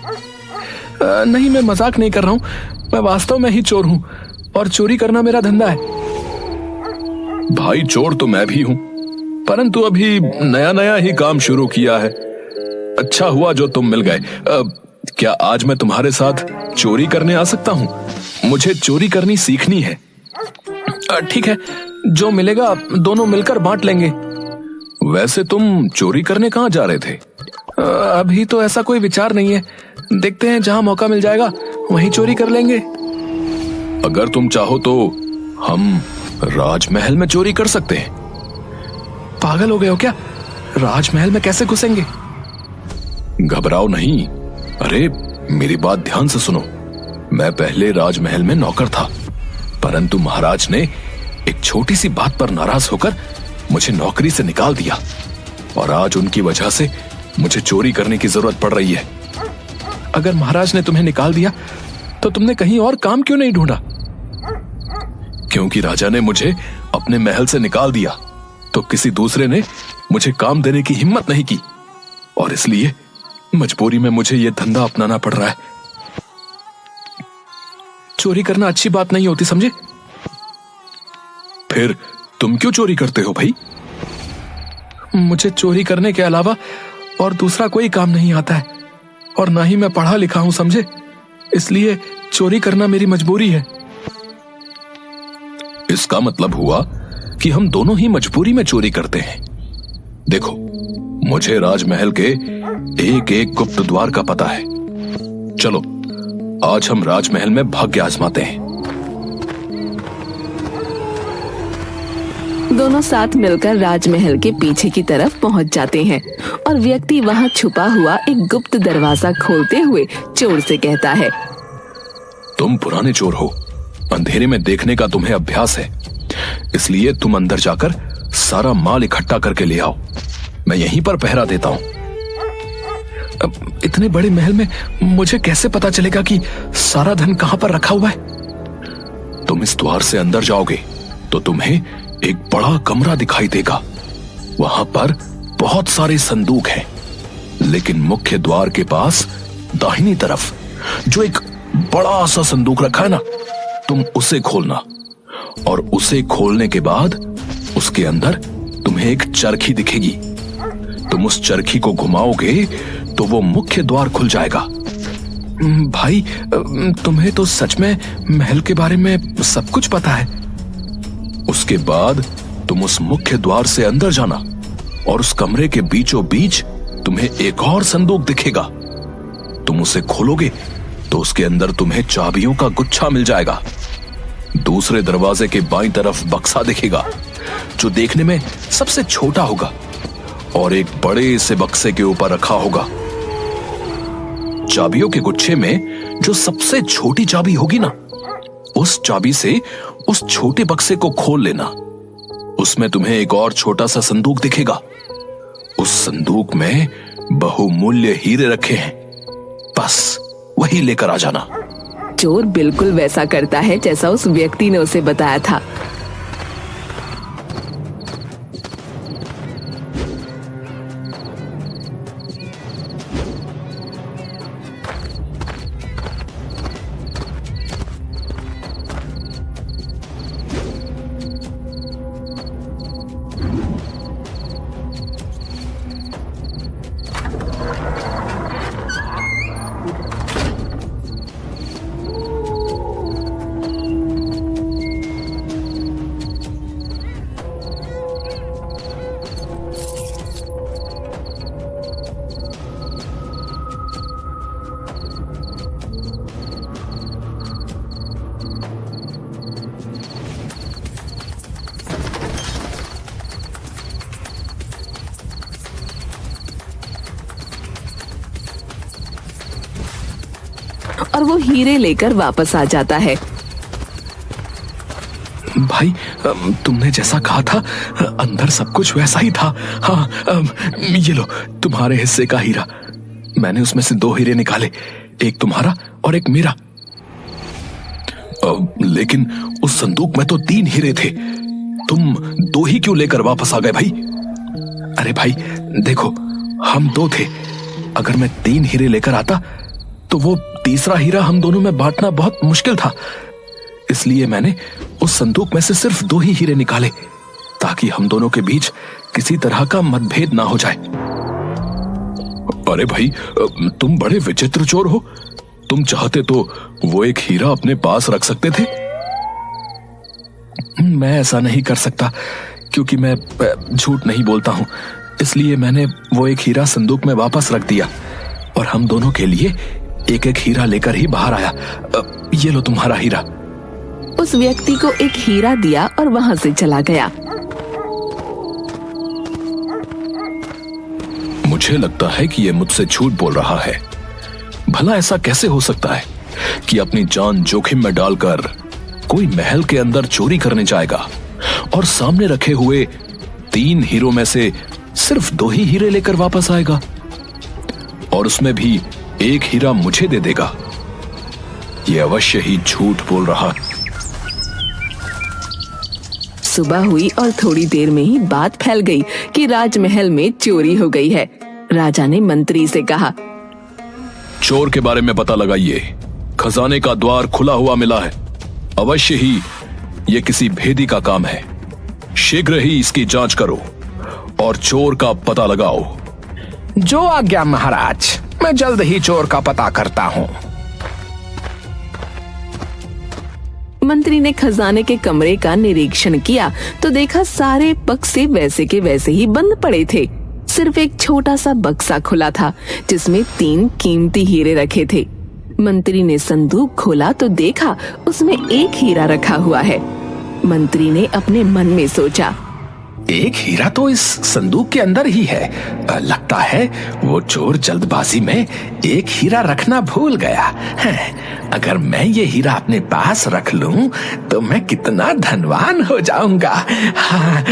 नहीं, मैं मजाक नहीं कर रहा हूँ, मैं वास्तव में ही चोर हूँ और चोरी करना मेरा धंधा है। भाई, चोर तो मैं भी हूँ, परंतु अभी नया नया ही काम शुरू किया है। अच्छा हुआ जो तुम मिल गए। क्या आज मैं तुम्हारे साथ चोरी करने आ सकता हूँ? मुझे चोरी करनी सीखनी है। ठीक है, जो मिलेगा दोनों मिलकर बांट लेंगे। वैसे तुम चोरी करने कहाँ जा रहे थे? अभी तो ऐसा कोई विचार नहीं है, देखते हैं, जहाँ मौका मिल जाएगा वहीं चोरी कर लेंगे। अगर तुम चाहो तो हम राजमहल में चोरी कर सकते हैं। पागल हो गए हो क्या? राजमहल में कैसे घुसेंगे? घबराओ नहीं। अरे मेरी बात ध्यान से सुनो। मैं पहले राजमहल में नौकर था, परंतु महाराज ने एक छोटी सी बात पर नाराज होकर मुझे नौकरी से निकाल दिया और आज उनकी वजह से मुझे चोरी करने की जरूरत पड़ रही है। अगर महाराज ने तुम्हें निकाल दिया तो तुमने कहीं और काम क्यों नहीं ढूंढा? क्योंकि राजा ने मुझे अपने महल से निकाल दिया तो किसी दूसरे ने मुझे काम देने की हिम्मत नहीं की और इसलिए मजबूरी में मुझे यह धंधा अपनाना पड़ रहा है। चोरी करना अच्छी बात नहीं होती, समझे? फिर तुम क्यों चोरी करते हो भाई? मुझे चोरी करने के अलावा और दूसरा कोई काम नहीं आता है और ना ही मैं पढ़ा लिखा हूं, समझे? इसलिए चोरी करना मेरी मजबूरी है। इसका मतलब हुआ कि हम दोनों ही मजबूरी में चोरी करते हैं। देखो, मुझे राजमहल के एक एक गुप्त द्वार का पता है। चलो आज हम राजमहल में भाग्य आजमाते हैं। दोनों साथ मिलकर राजमहल के पीछे की तरफ पहुंच जाते हैं और व्यक्ति वहां छुपा हुआ एक गुप्त दरवाजा खोलते हुए चोर से कहता है, तुम पुराने चोर हो, अंधेरे में देखने का तुम्हें अभ्यास है, इसलिए तुम अंदर जाकर सारा माल इकट्ठा करके ले आओ। मैं यहीं पर पहरा देता हूं। अब इतने बड़े महल में मुझे कैसे पता चलेगा कि सारा धन कहां पर रखा हुआ है? तुम इस द्वार से अंदर जाओगे तो तुम्हें एक बड़ा कमरा दिखाई देगा। वहां पर बहुत सारे संदूक हैं, लेकिन मुख्य द्वार के पास दाहिनी तरफ जो एक बड़ा सा संदूक रखा है ना, तुम उसे खोलना और उसे खोलने के बाद उसके अंदर तुम्हें एक चरखी दिखेगी। तुम उस चरखी को घुमाओगे तो वो मुख्य द्वार खुल जाएगा। भाई, तुम्हें तो सच में महल के बारे में सब कुछ पता है। उसके बाद तुम उस मुख्य द्वार से अंदर जाना और उस कमरे के बीचों बीच तुम्हें एक और संदूक दिखेगा। तुम उसे खोलोगे तो उसके अंदर तुम्हें चाबियों का गुच्छा मिल जाएगा। दूसरे दरवाजे के बाईं तरफ बक्सा दिखेगा जो देखने में सबसे छोटा होगा और एक बड़े से बक्से के ऊपर रखा होगा। चाबियों के गुच्छे में जो सबसे छोटी चाबी होगी ना, उस चाबी से उस छोटे बक्से को खोल लेना। उसमें तुम्हें एक और छोटा सा संदूक दिखेगा। उस संदूक में बहुमूल्य हीरे रखे हैं। बस वही लेकर आ जाना। चोर बिल्कुल वैसा करता है जैसा उस व्यक्ति ने उसे बताया था। और वो हीरे लेकर वापस आ जाता है। भाई, तुमने जैसा कहा था, अंदर सब कुछ वैसा ही था। हाँ, ये लो तुम्हारे हिस्से का हीरा। मैंने उसमें से 2 हीरे निकाले, एक तुम्हारा और एक मेरा। लेकिन उस संदूक में तो 3 हीरे थे। तुम 2 ही क्यों लेकर वापस आ गए भाई? अरे भाई देखो, हम 2 थे। अगर मैं 3 हीरे लेकर आता तो वो तीसरा हीरा हम दोनों में बांटना बहुत मुश्किल था। इसलिए मैंने उस संदूक में से सिर्फ 2 ही हीरे निकाले, ताकि हम दोनों के बीच किसी तरह का मतभेद ना हो जाए। अरे भाई, तुम बड़े विचित्र चोर हो। तुम चाहते तो वो एक हीरा अपने पास रख सकते थे। मैं ऐसा नहीं कर सकता, क्योंकि मैं झूठ नहीं बोलता हूं। इसलिए मैंने वो एक हीरा संदूक में वापस रख दिया और हम दोनों के लिए एक एक हीरा लेकर ही बाहर आया। ये लो तुम्हारा हीरा। उस व्यक्ति को एक हीरा दिया और वहां से चला गया। मुझे लगता है कि ये मुझसे झूठ बोल रहा है। भला ऐसा कैसे हो सकता है कि अपनी जान जोखिम में डालकर कोई महल के अंदर चोरी करने जाएगा और सामने रखे हुए 3 हीरों में से सिर्फ 2 ही हीरे लेकर वापस आएगा, और उसमें भी एक हीरा मुझे दे देगा। ये अवश्य ही झूठ बोल रहा। सुबह हुई और थोड़ी देर में ही बात फैल गई कि राजमहल में चोरी हो गई है। राजा ने मंत्री से कहा, चोर के बारे में पता लगाइए। खजाने का द्वार खुला हुआ मिला है। अवश्य ही ये किसी भेदी का काम है। शीघ्र ही इसकी जांच करो और चोर का पता लगाओ। जो आज्ञा महाराज, मैं जल्द ही चोर का पता करता हूँ। मंत्री ने खजाने के कमरे का निरीक्षण किया तो देखा सारे बक्से वैसे के वैसे ही बंद पड़े थे। सिर्फ एक छोटा सा बक्सा खुला था जिसमें 3 कीमती हीरे रखे थे। मंत्री ने संदूक खोला तो देखा उसमें एक हीरा रखा हुआ है। मंत्री ने अपने मन में सोचा, एक हीरा तो इस संदूक के अंदर ही है। लगता है वो चोर जल्दबाजी में एक हीरा रखना भूल गया है। अगर मैं ये हीरा अपने पास रख लूं तो मैं कितना धनवान हो जाऊंगा। हाँ,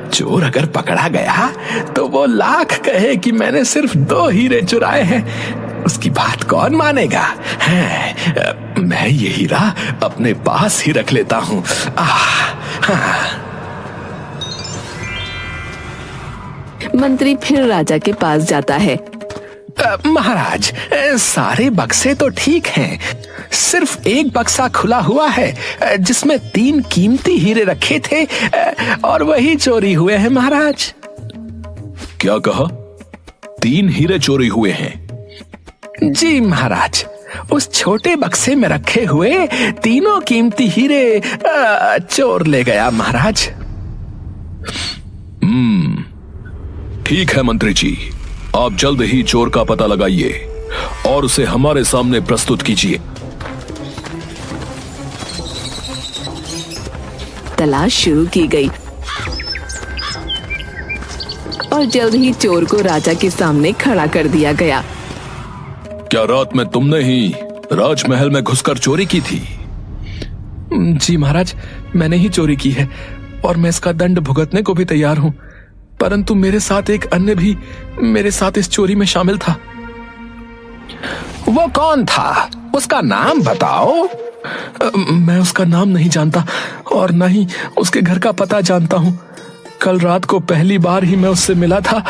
चोर अगर पकड़ा गया तो वो लाख कहे कि मैंने सिर्फ 2 हीरे चुराए हैं। उसकी बात कौन मानेगा? मैं ये हीरा अपने पास ही रख लेता हूँ। मंत्री फिर राजा के पास जाता है। महाराज, सारे बक्से तो ठीक हैं, सिर्फ एक बक्सा खुला हुआ है जिसमें 3 कीमती हीरे रखे थे और वही चोरी हुए हैं महाराज। क्या कहा? 3 हीरे चोरी हुए हैं? जी महाराज, उस छोटे बक्से में रखे हुए 3 कीमती हीरे चोर ले गया महाराज। ठीक है मंत्री जी, आप जल्द ही चोर का पता लगाइए और उसे हमारे सामने प्रस्तुत कीजिए। तलाश शुरू की गई और जल्द ही चोर को राजा के सामने खड़ा कर दिया गया। क्या रात में तुमने ही राजमहल में घुसकर चोरी की थी। जी महाराज, मैंने ही चोरी की है और मैं इसका दंड भुगतने को भी तैयार हूँ, परंतु मेरे साथ एक अन्य भी मेरे साथ इस चोरी में शामिल था। वो कौन था? उसका नाम बताओ। मैं उसका नाम नहीं जानता और न ही उसके घर का पता जानता हूँ। कल रात को पहली बार ही मैं उससे मिला था।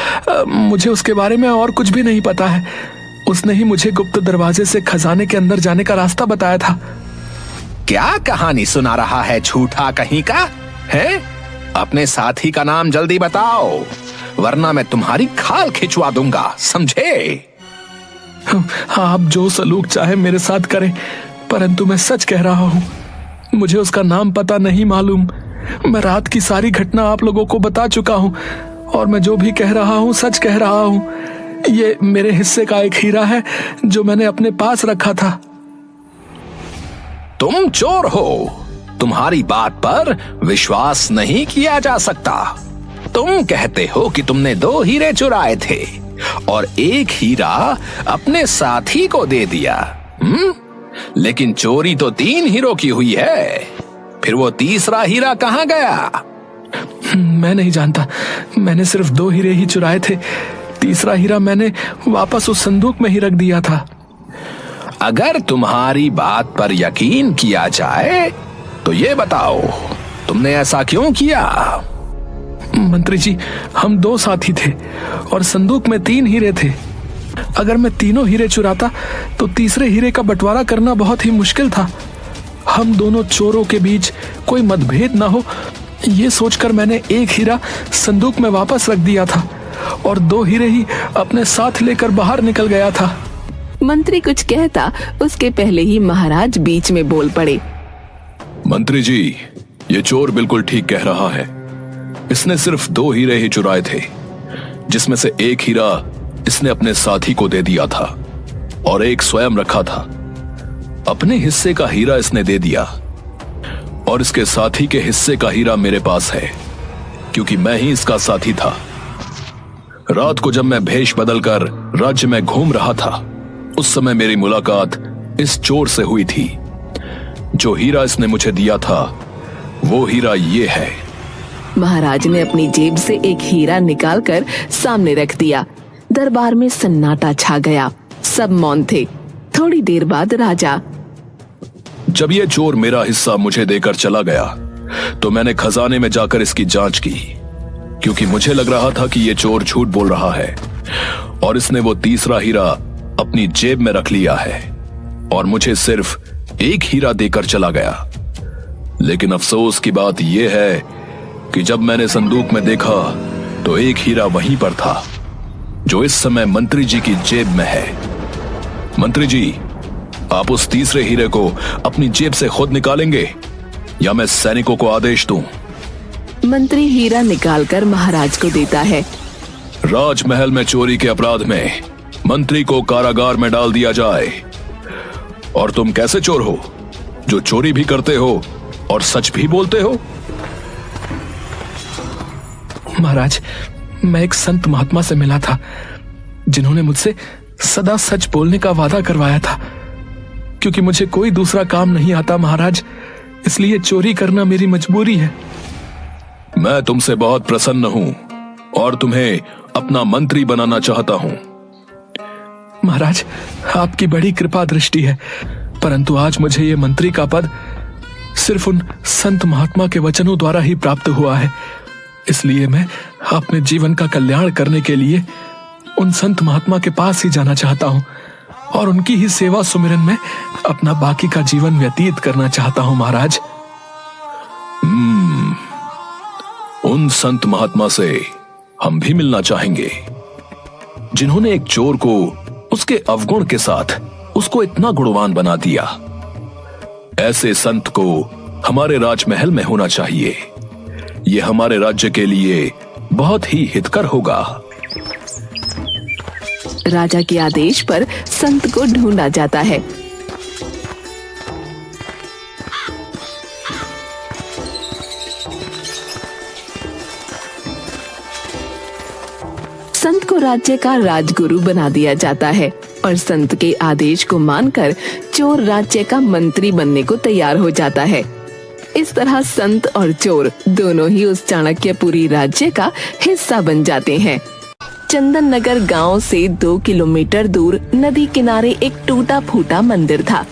मुझे उसके बारे में और कुछ भी नहीं पता है। उसने ही मुझे गुप्त दरवाजे से खजाने के अंदर जाने का रास्ता बताया था। क्या कहानी सुना रहा है झूठा कहीं का है? अपने साथी का नाम जल्दी बताओ, वरना मैं तुम्हारी खाल खिंचवा दूंगा, समझे? आप जो सलूक चाहे मेरे साथ करें, परंतु मैं सच कह रहा हूँ, मुझे उसका नाम पता नहीं मालूम। मैं रात की सारी घटना आप लोगों को बता चुका हूँ और मैं जो भी कह रहा हूँ सच कह रहा हूँ। ये मेरे हिस्से का एक हीरा है जो मैंने अपने पास रखा था। तुम चोर हो, तुम्हारी बात पर विश्वास नहीं किया जा सकता। तुम कहते हो कि तुमने 2 हीरे चुराए थे और एक हीरा अपने साथी को दे दिया। लेकिन चोरी तो 3 हीरों की हुई है। फिर वो तीसरा हीरा कहाँ गया? मैं नहीं जानता, मैंने सिर्फ 2 हीरे ही चुराए थे। तीसरा हीरा मैंने वापस उस संदूक में ही रख दिया था। अगर तुम्हारी बात पर यकीन किया जाए तो ये बताओ, तुमने ऐसा क्यों किया? मंत्री जी, हम 2 साथी थे और संदूक में 3 हीरे थे। अगर मैं तीनों हीरे चुराता तो तीसरे हीरे का बंटवारा करना बहुत ही मुश्किल था। हम दोनों चोरों के बीच कोई मतभेद ना हो, ये सोचकर मैंने एक हीरा संदूक में वापस रख दिया था और 2 हीरे ही अपने साथ लेकर बाहर निकल गया था। मंत्री कुछ कहता उसके पहले ही महाराज बीच में बोल पड़े। मंत्री जी, ये चोर बिल्कुल ठीक कह रहा है। इसने सिर्फ 2 हीरे ही चुराए थे, जिसमें से एक हीरा इसने अपने साथी को दे दिया था और एक स्वयं रखा था। अपने हिस्से का हीरा इसने दे दिया और इसके साथी के हिस्से का हीरा मेरे पास है, क्योंकि मैं ही इसका साथी था। रात को जब मैं भेष बदलकर राज्य में घूम रहा था, उस समय मेरी मुलाकात इस चोर से हुई थी। जो हीरा इसने मुझे दिया था वो हीरा ये है। महाराज ने अपनी जेब से एक हीरा निकालकर सामने रख दिया। दरबार में सन्नाटा छा गया, सब मौन थे। थोड़ी देर बाद राजा, जब ये चोर मेरा हिस्सा मुझे देकर चला गया तो मैंने खजाने में जाकर इसकी जांच की, क्योंकि मुझे लग रहा था कि ये चोर झूठ बोल रहा है और इसने वो तीसरा हीरा अपनी जेब में रख लिया है और मुझे सिर्फ एक हीरा देकर चला गया। लेकिन अफसोस की बात यह है कि जब मैंने संदूक में देखा तो एक हीरा वहीं पर था, जो इस समय मंत्री जी की जेब में है। मंत्री जी, आप उस तीसरे हीरे को अपनी जेब से खुद निकालेंगे या मैं सैनिकों को आदेश दूं? मंत्री हीरा निकालकर महाराज को देता है। राजमहल में चोरी के अपराध में मंत्री को कारागार में डाल दिया जाए। और तुम कैसे चोर हो जो चोरी भी करते हो और सच भी बोलते हो? महाराज, मैं एक संत महात्मा से मिला था जिन्होंने मुझसे सदा सच बोलने का वादा करवाया था। क्योंकि मुझे कोई दूसरा काम नहीं आता महाराज, इसलिए चोरी करना मेरी मजबूरी है। मैं तुमसे बहुत प्रसन्न हूं और तुम्हें अपना मंत्री बनाना चाहता हूं। महाराज, आपकी बड़ी कृपा दृष्टि है, परंतु आज मुझे ये मंत्री का पद सिर्फ उन संत महात्मा के वचनों द्वारा ही प्राप्त हुआ है। इसलिए मैं अपने जीवन का कल्याण करने के लिए उन संत महात्मा के पास ही जाना चाहता हूँ और उनकी ही सेवा सुमिरन में अपना बाकी का जीवन व्यतीत करना चाहता हूँ महाराज। उन संत महात्मा से हम भी मिलना चाहेंगे जिन्होंने एक चोर को उसके अवगुण के साथ उसको इतना गुणवान बना दिया। ऐसे संत को हमारे राजमहल में होना चाहिए। ये हमारे राज्य के लिए बहुत ही हितकर होगा। राजा के आदेश पर संत को ढूंढा जाता है। संत को राज्य का राजगुरु बना दिया जाता है। और संत के आदेश को मानकर चोर राज्य का मंत्री बनने को तैयार हो जाता है। इस तरह संत और चोर दोनों ही उस चाणक्यपुरी राज्य का हिस्सा बन जाते हैं। चंदन नगर गाँव से 2 किलोमीटर दूर नदी किनारे एक टूटा फूटा मंदिर था।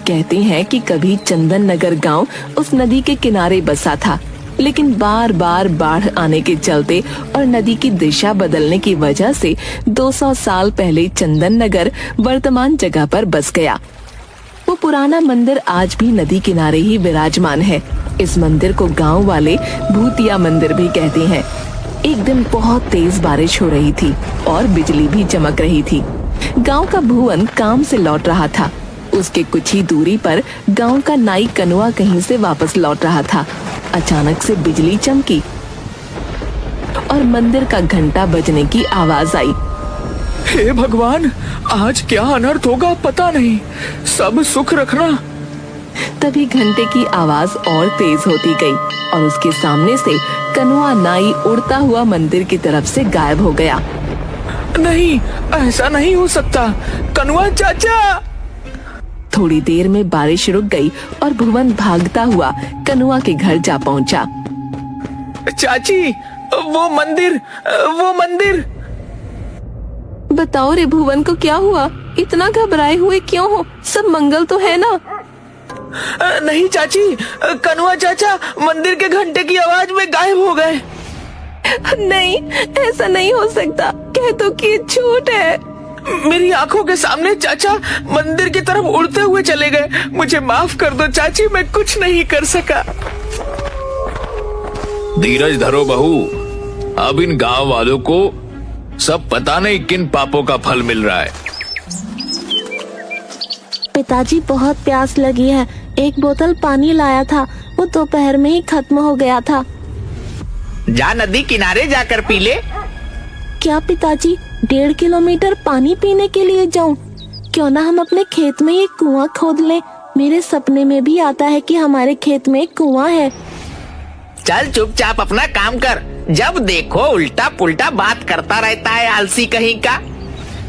कहते हैं कि कभी चंदन नगर गाँव उस नदी के किनारे बसा था, लेकिन बार बार बाढ़ आने के चलते और नदी की दिशा बदलने की वजह से 200 साल पहले चंदन नगर वर्तमान जगह पर बस गया। वो पुराना मंदिर आज भी नदी किनारे ही विराजमान है। इस मंदिर को गांव वाले भूतिया मंदिर भी कहते हैं। एक दिन बहुत तेज बारिश हो रही थी और बिजली भी चमक रही थी। गांव का भुवन काम से लौट रहा था। उसके कुछ ही दूरी पर गांव का नाई कनुआ कहीं से वापस लौट रहा था। अचानक से बिजली चमकी और मंदिर का घंटा बजने की आवाज आई। हे भगवान, आज क्या अनर्थ होगा पता नहीं, सब सुख रखना। तभी घंटे की आवाज और तेज होती गई और उसके सामने से कनुआ नाई उड़ता हुआ मंदिर की तरफ से गायब हो गया। नहीं, ऐसा नहीं हो सकता, कनुआ चाचा। थोड़ी देर में बारिश रुक गई और भुवन भागता हुआ कनुआ के घर जा पहुंचा। चाची, वो मंदिर। बताओ रे भुवन को क्या हुआ? इतना घबराए हुए क्यों हो? सब मंगल तो है ना? नहीं चाची, कनुआ चाचा मंदिर के घंटे की आवाज में गायब हो गए। नहीं, ऐसा नहीं हो सकता। कह तो कि झूठ है। मेरी आंखों के सामने चाचा मंदिर की तरफ उड़ते हुए चले गए। मुझे माफ कर दो चाची, मैं कुछ नहीं कर सका। धीरज धरो बहू, अब इन गांव वालों को सब पता नहीं किन पापों का फल मिल रहा है। पिताजी, बहुत प्यास लगी है। एक बोतल पानी लाया था, वो दोपहर में ही खत्म हो गया था। जा नदी किनारे जाकर पी ले। क्या पिताजी, 1.5 किलोमीटर पानी पीने के लिए जाऊं? क्यों ना हम अपने खेत में एक कुआं खोद लें। मेरे सपने में भी आता है कि हमारे खेत में एक कुआं है। चल चुपचाप अपना काम कर। जब देखो उल्टा पुल्टा बात करता रहता है, आलसी कहीं का।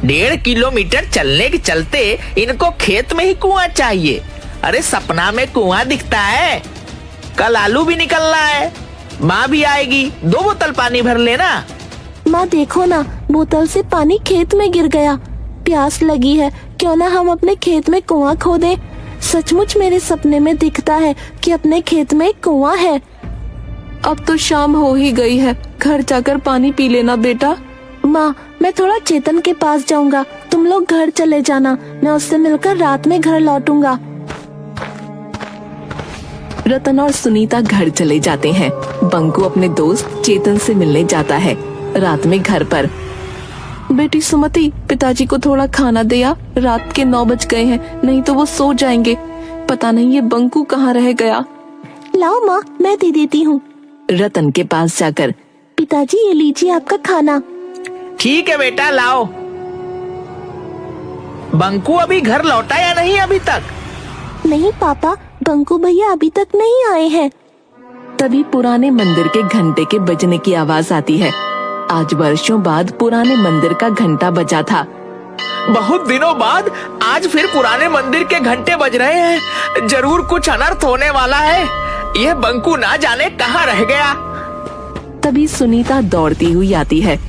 1.5 किलोमीटर चलने के चलते इनको खेत में ही कुआं चाहिए। अरे सपना में कुआं दिखता है। कल आलू भी निकलना है, माँ भी आएगी, 2 बोतल पानी भर लेना। माँ देखो ना, बोतल से पानी खेत में गिर गया। प्यास लगी है, क्यों ना हम अपने खेत में कुआं खोदें। सचमुच मेरे सपने में दिखता है कि अपने खेत में एक कुआं है। अब तो शाम हो ही गई है, घर जाकर पानी पी लेना बेटा। माँ, मैं थोड़ा चेतन के पास जाऊंगा, तुम लोग घर चले जाना। मैं उससे मिलकर रात में घर लौटूंगा। रतन और सुनीता घर चले जाते हैं। बंकू अपने दोस्त चेतन से मिलने जाता है। रात में घर पर, बेटी सुमति, पिताजी को थोड़ा खाना दे आ। रात के 9 बज गए हैं, नहीं तो वो सो जाएंगे। पता नहीं ये बंकू कहाँ रह गया। लाओ माँ, मैं दे देती हूँ। रतन के पास जाकर, पिताजी ये लीजिए आपका खाना। ठीक है बेटा, लाओ। बंकू अभी घर लौटा या नहीं अभी तक? नहीं पापा, बंकू भैया अभी तक नहीं आए हैं। तभी पुराने मंदिर के घंटे के बजने की आवाज आती है। आज वर्षों बाद पुराने मंदिर का घंटा बजा था। बहुत दिनों बाद आज फिर पुराने मंदिर के घंटे बज रहे हैं। जरूर कुछ अनर्थ होने वाला है। ये बंकू ना जाने कहाँ रह गया। तभी सुनीता दौड़ती हुई आती है।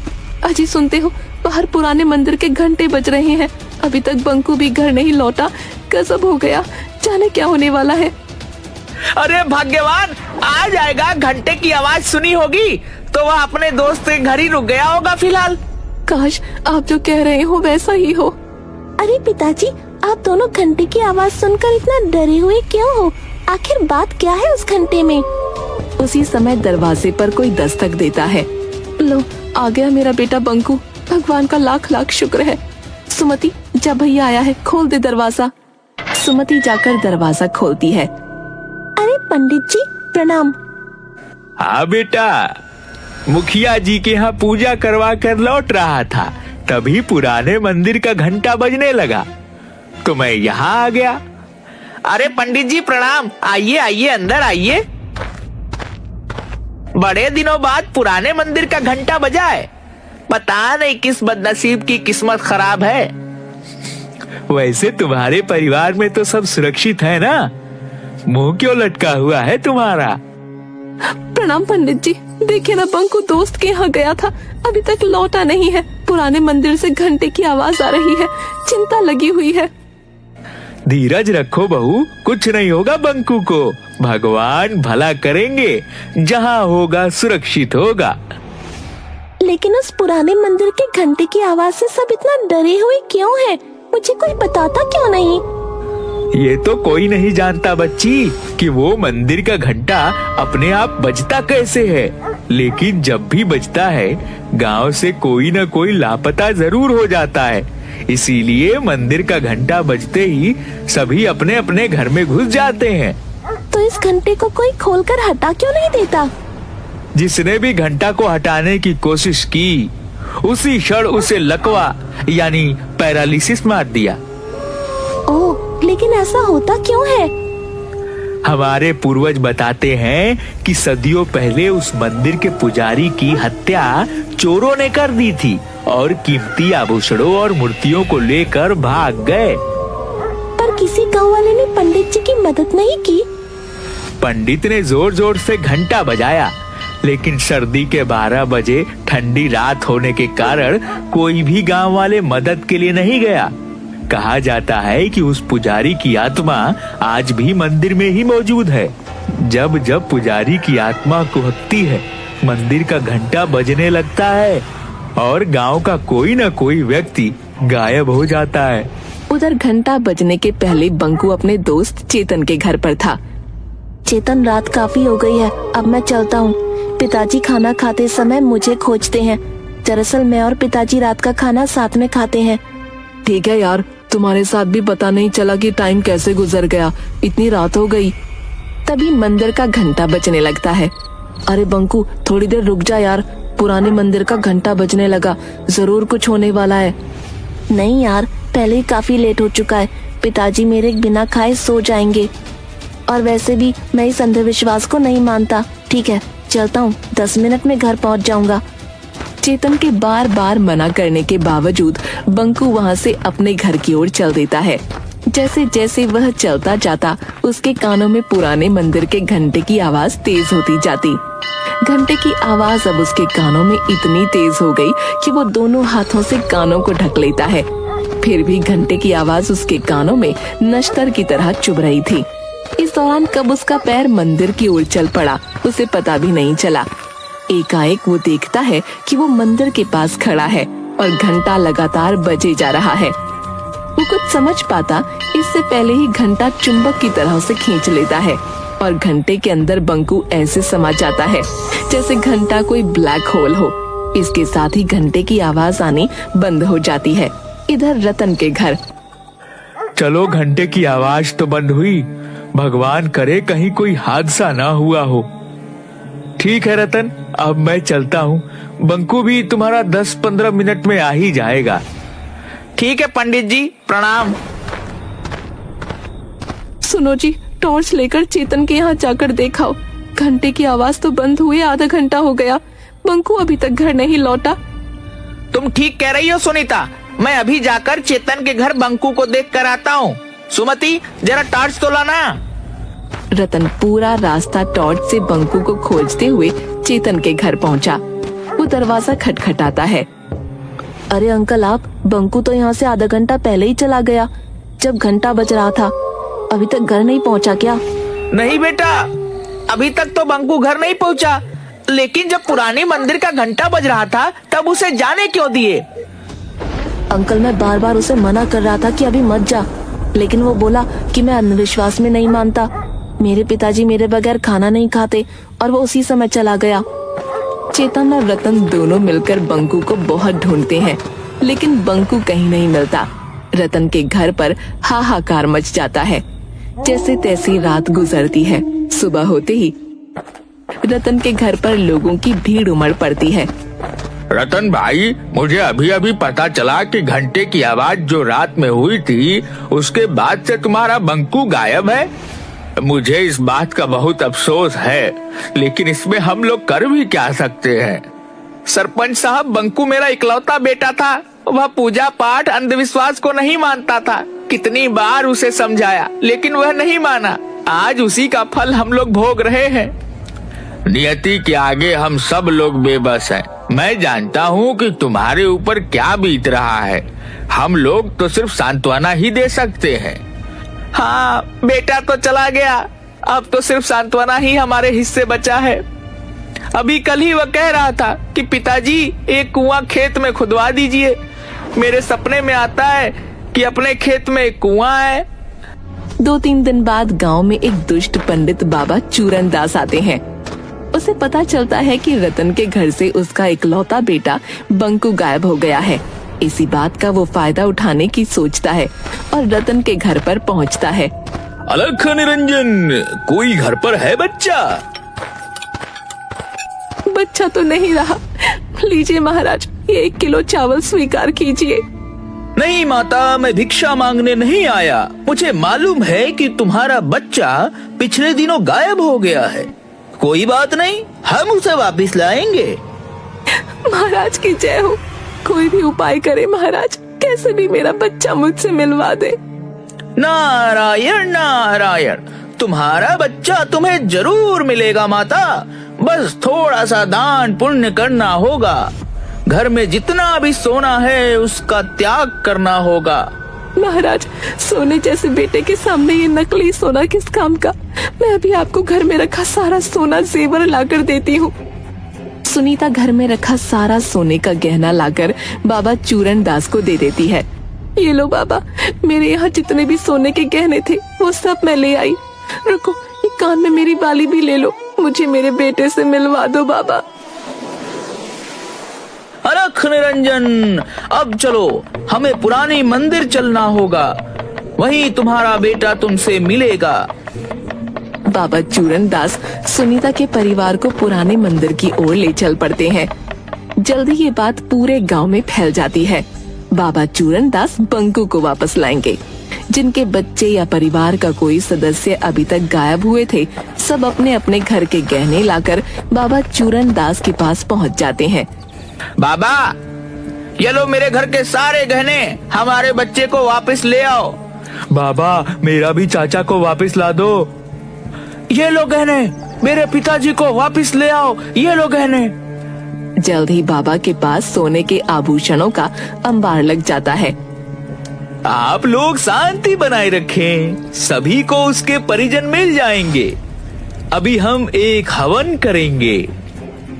अजी सुनते हो, बाहर पुराने मंदिर के घंटे बज रहे हैं। अभी तक बंकू भी घर नहीं लौटा। गजब हो गया, जाने क्या होने वाला है। अरे भाग्यवान, आ जाएगा। घंटे की आवाज सुनी होगी तो वह अपने दोस्त के घर ही रुक गया होगा फिलहाल। काश आप जो कह रहे हो वैसा ही हो। अरे पिताजी, आप दोनों घंटे की आवाज सुनकर इतना डरे हुए क्यों हो? आखिर बात क्या है उस घंटे में? उसी समय दरवाजे पर कोई दस्तक देता है। लो, आ गया मेरा बेटा बंकू। भगवान का लाख लाख शुक्र है। सुमति, जब भैया आया है, खोल दे दरवाजा। सुमति जाकर दरवाजा खोलती है। अरे पंडित जी, प्रणाम। हाँ बेटा, मुखिया जी के यहाँ पूजा करवा कर लौट रहा था, तभी पुराने मंदिर का घंटा बजने लगा तो मैं यहाँ आ गया। अरे पंडित जी प्रणाम। आइए आइए, अंदर आइए। बड़े दिनों बाद पुराने मंदिर का घंटा बजा है। पता नहीं किस बदनसीब की किस्मत खराब है। वैसे तुम्हारे परिवार में तो सब सुरक्षित है ना? मुंह क्यों लटका हुआ है तुम्हारा? प्रणाम पंडित जी। देखिए ना, बंकू दोस्त के यहाँ गया था, अभी तक लौटा नहीं है। पुराने मंदिर से घंटे की आवाज आ रही है, चिंता लगी हुई है। धीरज रखो बहू, कुछ नहीं होगा बंकू को। भगवान भला करेंगे, जहाँ होगा सुरक्षित होगा। लेकिन उस पुराने मंदिर के घंटे की आवाज से सब इतना डरे हुए क्यों हैं? मुझे कोई बताता क्यों नहीं? ये तो कोई नहीं जानता बच्ची कि वो मंदिर का घंटा अपने आप बजता कैसे है, लेकिन जब भी बजता है गांव से कोई न कोई लापता जरूर हो जाता है। इसीलिए मंदिर का घंटा बजते ही सभी अपने अपने घर में घुस जाते हैं। तो इस घंटे को कोई खोलकर हटा क्यों नहीं देता? जिसने भी घंटा को हटाने की कोशिश की उसी क्षण उसे लकवा यानी पैरालिसिस मार दिया। ओह, लेकिन ऐसा होता क्यों है? हमारे पूर्वज बताते हैं कि सदियों पहले उस मंदिर के पुजारी की हत्या चोरों ने कर दी थी और कीमती आभूषणों और मूर्तियों को लेकर भाग गए। पर किसी गांव वाले ने पंडित जी की मदद नहीं की? पंडित ने जोर जोर से घंटा बजाया, लेकिन सर्दी के 12 बजे ठंडी रात होने के कारण कोई भी गांव वाले मदद के लिए नहीं गया। कहा जाता है कि उस पुजारी की आत्मा आज भी मंदिर में ही मौजूद है। जब जब पुजारी की आत्मा कुहकती है, मंदिर का घंटा बजने लगता है और गांव का कोई न कोई व्यक्ति गायब हो जाता है। उधर घंटा बजने के पहले बंकू अपने दोस्त चेतन के घर पर था। चेतन, रात काफी हो गई है, अब मैं चलता हूँ। पिताजी खाना खाते समय मुझे खोजते हैं। दरअसल मैं और पिताजी रात का खाना साथ में खाते हैं। ठीक है यार, तुम्हारे साथ भी पता नहीं चला कि टाइम कैसे गुजर गया, इतनी रात हो गई। तभी मंदिर का घंटा बजने लगता है। अरे बंकू, थोड़ी देर रुक जा यार, पुराने मंदिर का घंटा बजने लगा, जरूर कुछ होने वाला है। नहीं यार, पहले ही काफी लेट हो चुका है, पिताजी मेरे बिना खाए सो जाएंगे। और वैसे भी मैं इस अंधविश्वास को नहीं मानता। ठीक है, चलता हूँ, 10 मिनट में घर पहुँच जाऊंगा। चेतन के बार बार मना करने के बावजूद बंकू वहाँ से अपने घर की ओर चल देता है। जैसे जैसे वह चलता जाता, उसके कानों में पुराने मंदिर के घंटे की आवाज तेज होती जाती। घंटे की आवाज अब उसके कानों में इतनी तेज हो गई कि वो दोनों हाथों से कानों को ढक लेता है। फिर भी घंटे की आवाज उसके कानों में नश्तर की तरह चुभ रही थी। इस दौरान कब उसका पैर मंदिर की ओर चल पड़ा, उसे पता भी नहीं चला। एकाएक वो देखता है कि वो मंदिर के पास खड़ा है और घंटा लगातार बजे जा रहा है। वो कुछ समझ पाता इससे पहले ही घंटा चुंबक की तरह उसे खींच लेता है और घंटे के अंदर बंकू ऐसे समा जाता है जैसे घंटा कोई ब्लैक होल हो। इसके साथ ही घंटे की आवाज आनी बंद हो जाती है। इधर रतन के घर। चलो, घंटे की आवाज तो बंद हुई, भगवान करे कहीं कोई हादसा ना हुआ हो। ठीक है रतन, अब मैं चलता हूँ। बंकू भी तुम्हारा 10-15 मिनट में आ ही जाएगा। ठीक है पंडित जी, प्रणाम। सुनो जी, टॉर्च लेकर चेतन के यहाँ जाकर देखाओ। घंटे की आवाज तो बंद हुए आधा घंटा हो गया, बंकू अभी तक घर नहीं लौटा। तुम ठीक कह रही हो सुनीता, मैं अभी जाकर चेतन के घर बंकू को देख कर आता हूँ। सुमति, जरा टॉर्च तो लाना। रतन पूरा रास्ता टॉर्च से बंकू को खोजते हुए चेतन के घर पहुंचा। वो दरवाजा खटखटाता है। अरे अंकल, आप, बंकू तो यहाँ से आधा घंटा पहले ही चला गया, जब घंटा बज रहा था। अभी तक घर नहीं पहुँचा क्या? नहीं बेटा, अभी तक तो बंकू घर नहीं पहुँचा, लेकिन जब पुराने मंदिर का घंटा बज रहा था तब उसे जाने क्यों दिए? अंकल, मैं बार बार उसे मना कर रहा था कि अभी मत जा, लेकिन वो बोला कि मैं अंधविश्वास में नहीं मानता। मेरे पिताजी मेरे बगैर खाना नहीं खाते और वो उसी समय चला गया। चेतन और रतन दोनों मिलकर बंकू को बहुत ढूंढते हैं, लेकिन बंकू कहीं नहीं मिलता। रतन के घर पर हाहाकार मच जाता है। जैसे तैसी रात गुजरती है। सुबह होते ही रतन के घर पर लोगों की भीड़ उमड़ पड़ती है। रतन भाई, मुझे अभी अभी पता चला कि घंटे की आवाज जो रात में हुई थी उसके बाद से तुम्हारा बंकू गायब है। मुझे इस बात का बहुत अफसोस है, लेकिन इसमें हम लोग कर भी क्या सकते हैं। सरपंच साहब, बंकू मेरा इकलौता बेटा था, वह पूजा पाठ अंधविश्वास को नहीं मानता था। कितनी बार उसे समझाया लेकिन वह नहीं माना। आज उसी का फल हम लोग भोग रहे हैं। नियति के आगे हम सब लोग बेबस हैं। मैं जानता हूँ कि तुम्हारे ऊपर क्या बीत रहा है। हम लोग तो सिर्फ सांत्वना ही दे सकते हैं। हाँ, बेटा तो चला गया, अब तो सिर्फ सांत्वना ही हमारे हिस्से बचा है। अभी कल ही वह कह रहा था कि पिताजी एक कुआं खेत में खुदवा दीजिए। मेरे सपने में आता है कि अपने खेत में एक कुआं है। 2-3 दिन बाद गांव में एक दुष्ट पंडित बाबा चूरन दास आते हैं। उसे पता चलता है कि रतन के घर से उसका इकलौता बेटा बंकू गायब हो गया है। इसी बात का वो फायदा उठाने की सोचता है और रतन के घर पर पहुंचता है। अलख निरंजन, कोई घर पर है बच्चा? बच्चा तो नहीं रहा। लीजिए महाराज, ये 1 किलो चावल स्वीकार कीजिए। नहीं माता, मैं भिक्षा मांगने नहीं आया। मुझे मालूम है कि तुम्हारा बच्चा पिछले दिनों गायब हो गया है। कोई बात नहीं, हम उसे वापस लाएंगे। महाराज की जय हो। कोई भी उपाय करे महाराज, कैसे भी मेरा बच्चा मुझसे मिलवा दे। नारायण नारायण, तुम्हारा बच्चा तुम्हें जरूर मिलेगा माता। बस थोड़ा सा दान पुण्य करना होगा। घर में जितना भी सोना है उसका त्याग करना होगा। महाराज, सोने जैसे बेटे के सामने ये नकली सोना किस काम का। मैं अभी आपको घर में रखा सारा सोना जेवर लाकर देती हूँ। सुनीता घर में रखा सारा सोने का गहना लाकर बाबा चूरन दास को दे देती है। ये लो बाबा, मेरे यहाँ जितने भी सोने के गहने थे वो सब मैं ले आई। रुको, ये कान में मेरी बाली भी ले लो। मुझे मेरे बेटे से मिलवा दो बाबा। अलख निरंजन, अब चलो, हमें पुरानी मंदिर चलना होगा। वहीं तुम्हारा बेटा तुमसे मिलेगा। बाबा चूरन दास सुनीता के परिवार को पुराने मंदिर की ओर ले चल पड़ते हैं। जल्दी ये बात पूरे गांव में फैल जाती है। बाबा चूरन दास बंकू को वापस लाएंगे। जिनके बच्चे या परिवार का कोई सदस्य अभी तक गायब हुए थे, सब अपने अपने घर के गहने लाकर बाबा चूरन दास के पास पहुंच जाते हैं। बाबा, ये लो मेरे घर के सारे गहने, हमारे बच्चे को वापस ले आओ। बाबा, मेरा भी चाचा को वापस ला दो। ये लो गहने, मेरे पिताजी को वापस ले आओ। ये लो गहने। जल्द ही बाबा के पास सोने के आभूषणों का अंबार लग जाता है। आप लोग शांति बनाए रखें, सभी को उसके परिजन मिल जाएंगे। अभी हम एक हवन करेंगे।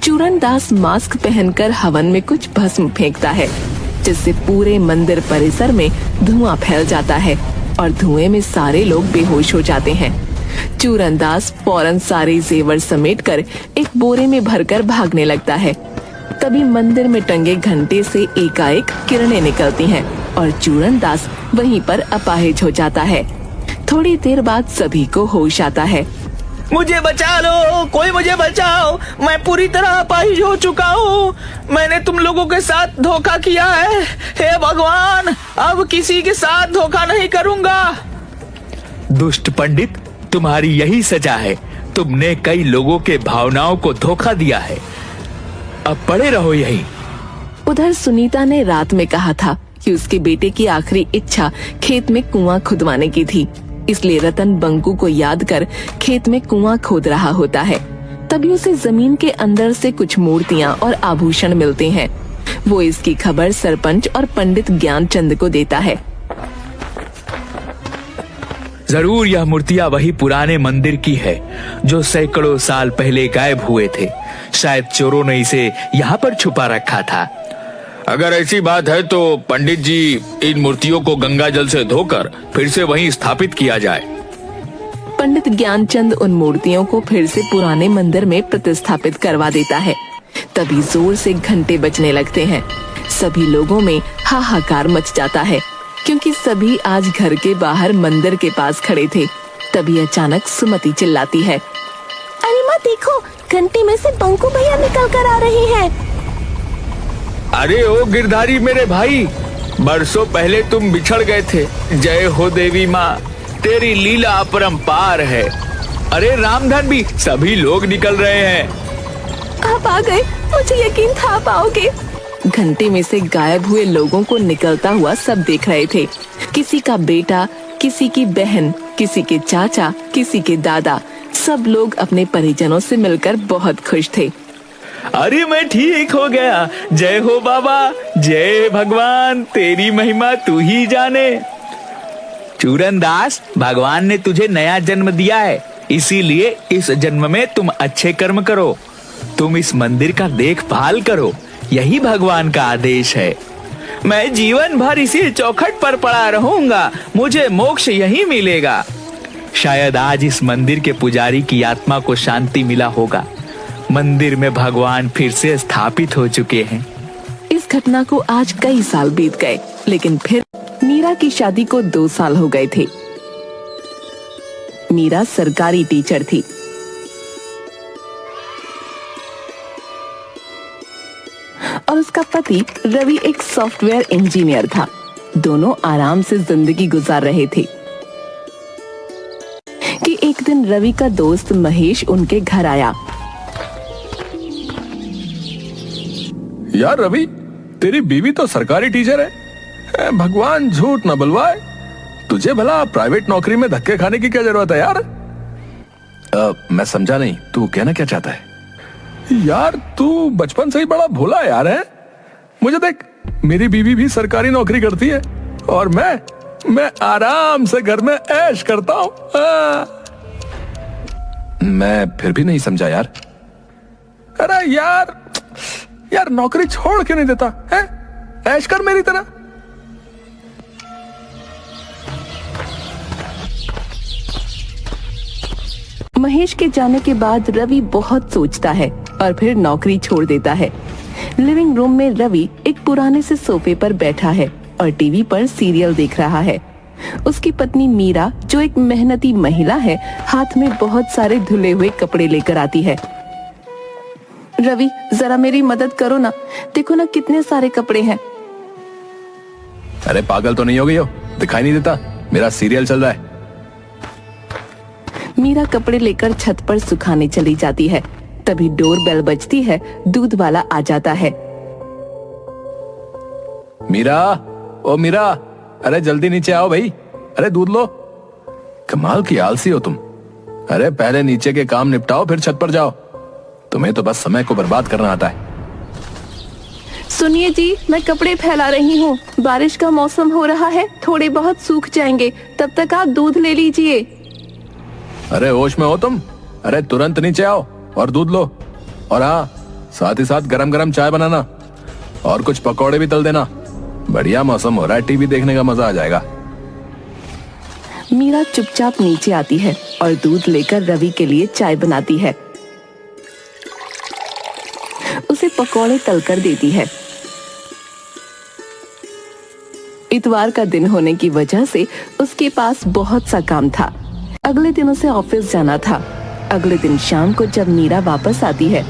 चूरन दास मास्क पहनकर हवन में कुछ भस्म फेंकता है, जिससे पूरे मंदिर परिसर में धुआं फैल जाता है और धुएं में सारे लोग बेहोश हो जाते हैं। चूरन दास फौरन सारे जेवर समेटकर एक बोरे में भरकर भागने लगता है। तभी मंदिर में टंगे घंटे से एकाएक किरणें निकलती हैं और चूरन दास वहीं पर अपाहिज हो जाता है। थोड़ी देर बाद सभी को होश आता है। मुझे बचा लो, कोई मुझे बचाओ, मैं पूरी तरह अपाहिज हो चुका हूँ। मैंने तुम लोगों के साथ धोखा किया है। हे भगवान, अब किसी के साथ धोखा नहीं करूँगा। दुष्ट पंडित, तुम्हारी यही सजा है। तुमने कई लोगों के भावनाओं को धोखा दिया है। अब पड़े रहो यहीं। उधर सुनीता ने रात में कहा था कि उसके बेटे की आखिरी इच्छा खेत में कुआं खुदवाने की थी, इसलिए रतन बंकू को याद कर खेत में कुआं खोद रहा होता है। तभी उसे जमीन के अंदर से कुछ मूर्तियां और आभूषण मिलते हैं। वो इसकी खबर सरपंच और पंडित ज्ञानचंद को देता है। जरूर यह मूर्तियां वही पुराने मंदिर की है जो सैकड़ों साल पहले गायब हुए थे। शायद चोरों ने इसे यहाँ पर छुपा रखा था। अगर ऐसी बात है तो पंडित जी, इन मूर्तियों को गंगा जल से धोकर फिर से वहीं स्थापित किया जाए। पंडित ज्ञानचंद उन मूर्तियों को फिर से पुराने मंदिर में प्रतिस्थापित करवा देता है। तभी जोर से घंटे बजने लगते हैं। सभी लोगों में हाहाकार मच जाता है, क्योंकि सभी आज घर के बाहर मंदिर के पास खड़े थे। तभी अचानक सुमति चिल्लाती है, अरे माँ देखो, घंटी में से बंकू भैया निकल कर आ रहे हैं। अरे ओ गिरधारी मेरे भाई, बरसों पहले तुम बिछड़ गए थे। जय हो देवी माँ, तेरी लीला अपरंपार है। अरे रामधन भी, सभी लोग निकल रहे हैं। आप आ गए, मुझे यकीन था आप आओगे। घंटे में से गायब हुए लोगों को निकलता हुआ सब देख रहे थे। किसी का बेटा, किसी की बहन, किसी के चाचा, किसी के दादा, सब लोग अपने परिजनों से मिलकर बहुत खुश थे। अरे मैं ठीक हो गया, जय हो बाबा, जय भगवान, तेरी महिमा तू ही जाने। चूरनदास, भगवान ने तुझे नया जन्म दिया है, इसीलिए इस जन्म में तुम अच्छे कर्म करो, तुम इस मंदिर का देखभाल करो, यही भगवान का आदेश है। मैं जीवन भर इसी चौखट पर पड़ा रहूंगा, मुझे मोक्ष यही मिलेगा। शायद आज इस मंदिर के पुजारी की आत्मा को शांति मिला होगा। मंदिर में भगवान फिर से स्थापित हो चुके हैं। इस घटना को आज कई साल बीत गए, लेकिन फिर मीरा की शादी को 2 साल हो गए थे। मीरा सरकारी टीचर थी। और उसका पति रवि एक सॉफ्टवेयर इंजीनियर था। दोनों आराम से जिंदगी गुजार रहे थे कि एक दिन रवि का दोस्त महेश उनके घर आया। यार रवि, तेरी बीवी तो सरकारी टीचर है, भगवान झूठ न बुलवाए, तुझे भला प्राइवेट नौकरी में धक्के खाने की क्या जरूरत है यार? मैं समझा नहीं, तू कहना क्या चाहता है? यार तू बचपन से ही बड़ा भोला यार है। मुझे देख, मेरी बीवी भी सरकारी नौकरी करती है और मैं आराम से घर में ऐश करता हूँ। मैं फिर भी नहीं समझा यार। अरे यार नौकरी छोड़ के नहीं देता है, ऐश कर मेरी तरह। महेश के जाने के बाद रवि बहुत सोचता है और फिर नौकरी छोड़ देता है। लिविंग रूम में रवि एक पुराने से सोफे पर बैठा है और टीवी पर सीरियल देख रहा है। उसकी पत्नी मीरा, जो एक मेहनती महिला है, हाथ में बहुत सारे धुले हुए कपड़े लेकर आती है। रवि, जरा मेरी मदद करो ना, देखो ना कितने सारे कपड़े हैं। अरे पागल तो नहीं हो गई हो? दिखाई नहीं देता? मेरा सीरियल चल रहा है। मीरा कपड़े लेकर छत पर सुखाने चली जाती है। तभी डोर बेल बजती है, दूध वाला आ जाता है। मीरा, ओ मीरा, अरे जल्दी नीचे आओ भाई, अरे दूध लो। कमाल की आलसी हो तुम। अरे पहले नीचे के काम निपटाओ फिर छत पर जाओ। तुम्हें तो बस समय को बर्बाद करना आता है। सुनिए जी, मैं कपड़े फैला रही हूँ, बारिश का मौसम हो रहा है, थोड़े बहुत सूख जाएंगे, तब तक आप दूध ले लीजिए। अरे होश में हो तुम? अरे तुरंत नीचे आओ और दूध लो। और हाँ, साथ ही साथ गरम गरम चाय बनाना और कुछ पकौड़े भी तल देना। बढ़िया मौसम हो रहा है, टीवी देखने का मजा आ जाएगा। मीरा चुपचाप नीचे आती है और दूध लेकर रवि के लिए चाय बनाती है। उसे पकौड़े तलकर देती है। इतवार का दिन होने की वजह से उसके पास बहुत सा काम था। अगले दिन उसे ऑफिस जाना था। अगले दिन शाम को जब मीरा वापस आती है,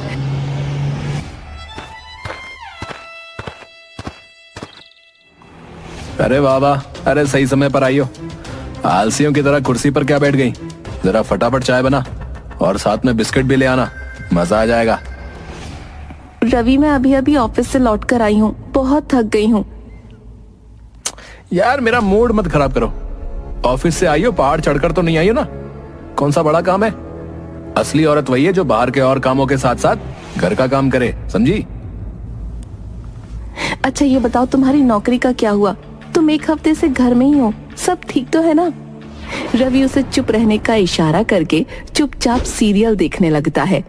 अरे वाह वाह, अरे सही समय पर आई हो। आलसियों की तरह कुर्सी पर क्या बैठ गई? जरा फटाफट चाय बना और साथ में बिस्किट भी ले आना, मजा आ जाएगा। रवि, मैं अभी अभी ऑफिस से लौट कर आई हूँ, बहुत थक गई हूँ। यार मेरा मूड मत खराब करो। ऑफिस से आई हो, पहाड़ चढ़कर तो नहीं आई हो ना? कौन सा बड़ा काम है? असली औरत वही है जो बाहर के और कामों के साथ साथ घर का काम करे, समझी? अच्छा ये बताओ, तुम्हारी नौकरी का क्या हुआ? तुम 1 हफ्ते से घर में ही हो, सब ठीक तो है ना? रवि उसे चुप रहने का इशारा करके चुपचाप सीरियल देखने लगता है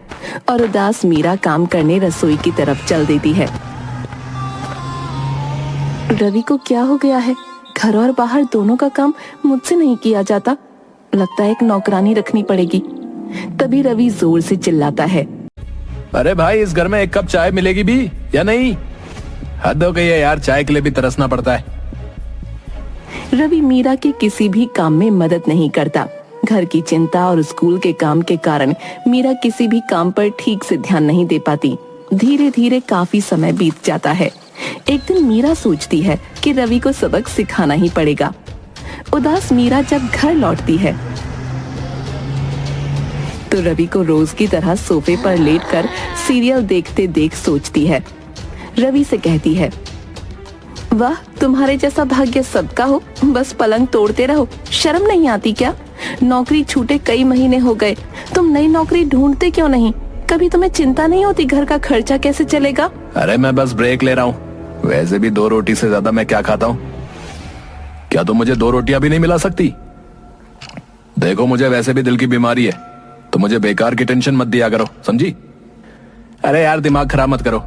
और उदास मीरा काम करने रसोई की तरफ चल देती है। रवि को क्या हो गया है? घर और बाहर दोनों का काम मुझसे नहीं किया जाता। लगता है एक नौकरानी रखनी पड़ेगी। तभी रवि जोर से चिल्लाता है, अरे भाई, इस घर में 1 कप चाय मिलेगी भी या नहीं? हद हो गई है यार, चाय के लिए भी तरसना पड़ता है। रवि मीरा के किसी भी काम में मदद नहीं करता। घर की चिंता और स्कूल के काम के कारण मीरा किसी भी काम पर ठीक से ध्यान नहीं दे पाती। धीरे धीरे काफी समय बीत जाता है। एक दिन मीरा सोचती है कि रवि को सबक सिखाना ही पड़ेगा। उदास मीरा जब घर लौटती है तो रवि को रोज की तरह सोफे पर लेटकर सीरियल देखते देख सोचती है। रवि से कहती है, वाह तुम्हारे जैसा भाग्य सबका हो, बस पलंग तोड़ते रहो, शर्म नहीं आती क्या? नौकरी छूटे कई महीने हो गए, तुम नई नौकरी ढूंढते क्यों नहीं? कभी तुम्हें चिंता नहीं होती घर का खर्चा कैसे चलेगा? अरे मैं बस ब्रेक ले रहा हूँ, वैसे भी 2 रोटी से ज्यादा मैं क्या खाता हूँ? क्या तुम मुझे 2 रोटियां भी नहीं मिला सकती? देखो मुझे वैसे भी दिल की बीमारी है, तो मुझे बेकार की टेंशन मत दिया करो, समझी? अरे यार दिमाग खराब मत करो,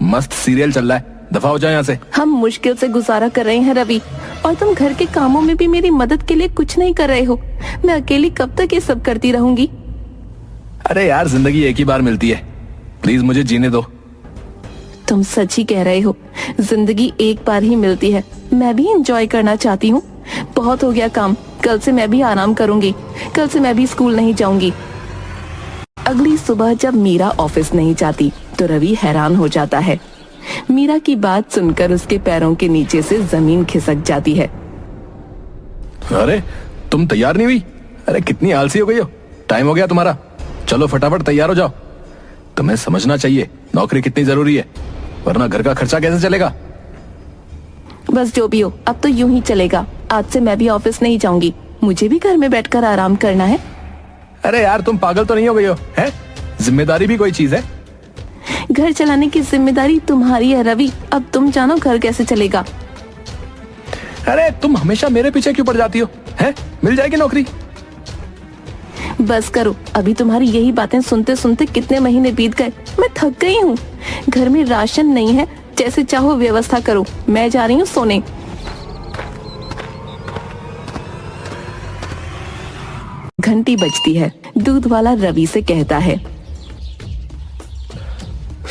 मस्त सीरियल चल रहा है, दफा हो जाए यहाँ से। हम मुश्किल से गुजारा कर रहे हैं रवि, और तुम घर के कामों में भी मेरी मदद के लिए कुछ नहीं कर रहे हो। मैं अकेली कब तक ये सब करती रहूंगी? अरे यार जिंदगी एक ही बार मिलती है, प्लीज मुझे जीने दो। तुम सच ही कह रहे हो, जिंदगी एक बार ही मिलती है। मैं भी एंजॉय करना चाहती हूँ। बहुत हो गया काम, कल से मैं भी आराम करूंगी, कल से मैं भी स्कूल नहीं जाऊंगी। अगली सुबह जब मीरा ऑफिस नहीं जाती तो रवि हैरान हो जाता है। मीरा की बात सुनकर उसके पैरों के नीचे से जमीन खिसक जाती है। अरे तुम तैयार नहीं हुई? अरे कितनी आलसी हो गई हो, टाइम हो गया तुम्हारा, चलो फटाफट तैयार हो जाओ। तुम्हें समझना चाहिए नौकरी कितनी जरूरी है, वरना घर का खर्चा कैसे चलेगा? बस जो भी हो, अब तो यूं ही चलेगा। आज से मैं भी ऑफिस नहीं जाऊंगी, मुझे भी घर में बैठकर आराम करना है। अरे यार तुम पागल तो नहीं हो गई हो? हैं? जिम्मेदारी भी कोई चीज है। घर चलाने की जिम्मेदारी तुम्हारी है रवि, अब तुम जानो घर कैसे चलेगा। अरे तुम हमेशा मेरे पीछे क्यों पड़ जाती हो? हैं? मिल जाएगी नौकरी। बस करो, अभी तुम्हारी यही बातें सुनते सुनते कितने महीने बीत गए। मैं थक गई हूँ। घर में राशन नहीं है, जैसे चाहो व्यवस्था करो, मैं जा रही हूँ सोने। घंटी बजती है। दूध वाला रवि से कहता है,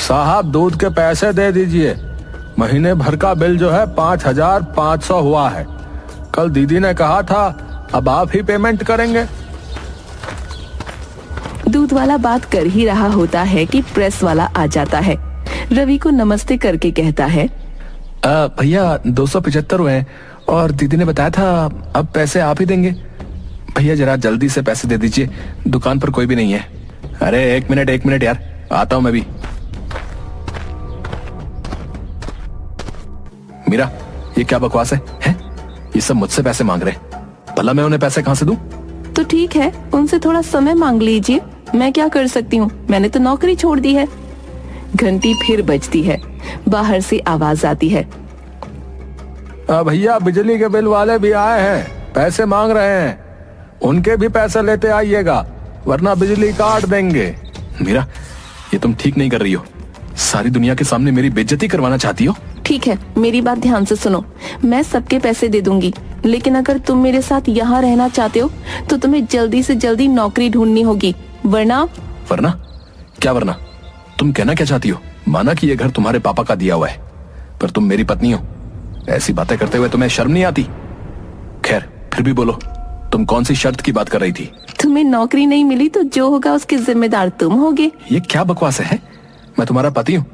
साहब दूध के पैसे दे दीजिए, महीने भर का बिल जो है 5500 हुआ है। कल दीदी ने कहा था अब आप ही पेमेंट करेंगे। दूध वाला बात कर ही रहा होता है कि प्रेस वाला आ जाता है। रवि को नमस्ते करके कहता है, भैया 275 हुए हैं और दीदी ने बताया था अब पैसे आप ही देंगे। भैया जरा जल्दी से पैसे दे दीजिए, दुकान पर कोई भी नहीं है। अरे एक मिनट यार, आता हूं मैं भी। मीरा ये क्या बकवास है? ये सब मुझसे पैसे मांग रहे हैं, भला मैं उन्हें पैसे कहां से दूं? तो ठीक है, उनसे थोड़ा समय मांग लीजिए, मैं क्या कर सकती हूँ, मैंने तो नौकरी छोड़ दी है। घंटी फिर बजती है। बाहर से आवाज आती है, भैया बिजली के बिल वाले भी आए हैं, पैसे मांग रहे हैं, उनके भी पैसे लेते आइएगा वरना बिजली काट देंगे। मीरा ये तुम ठीक नहीं कर रही हो, सारी दुनिया के सामने मेरी बेइज्जती करवाना चाहती हो। ठीक है, मेरी बात ध्यान से सुनो, मैं सबके पैसे दे दूंगी, लेकिन अगर तुम मेरे साथ यहाँ रहना चाहते हो तो तुम्हें जल्दी से जल्दी नौकरी ढूंढनी होगी, वरना क्या वरना? तुम कहना क्या चाहती हो? माना कि ये घर तुम्हारे पापा का दिया हुआ है, पर तुम मेरी पत्नी हो, ऐसी बातें करते हुए तुम्हें शर्म नहीं आती? खैर फिर भी बोलो, तुम कौन सी शर्त की बात कर रही थी? तुम्हें नौकरी नहीं मिली तो जो होगा उसके जिम्मेदार तुम होगे। ये क्या बकवास है? मैं तुम्हारा पति हूँ,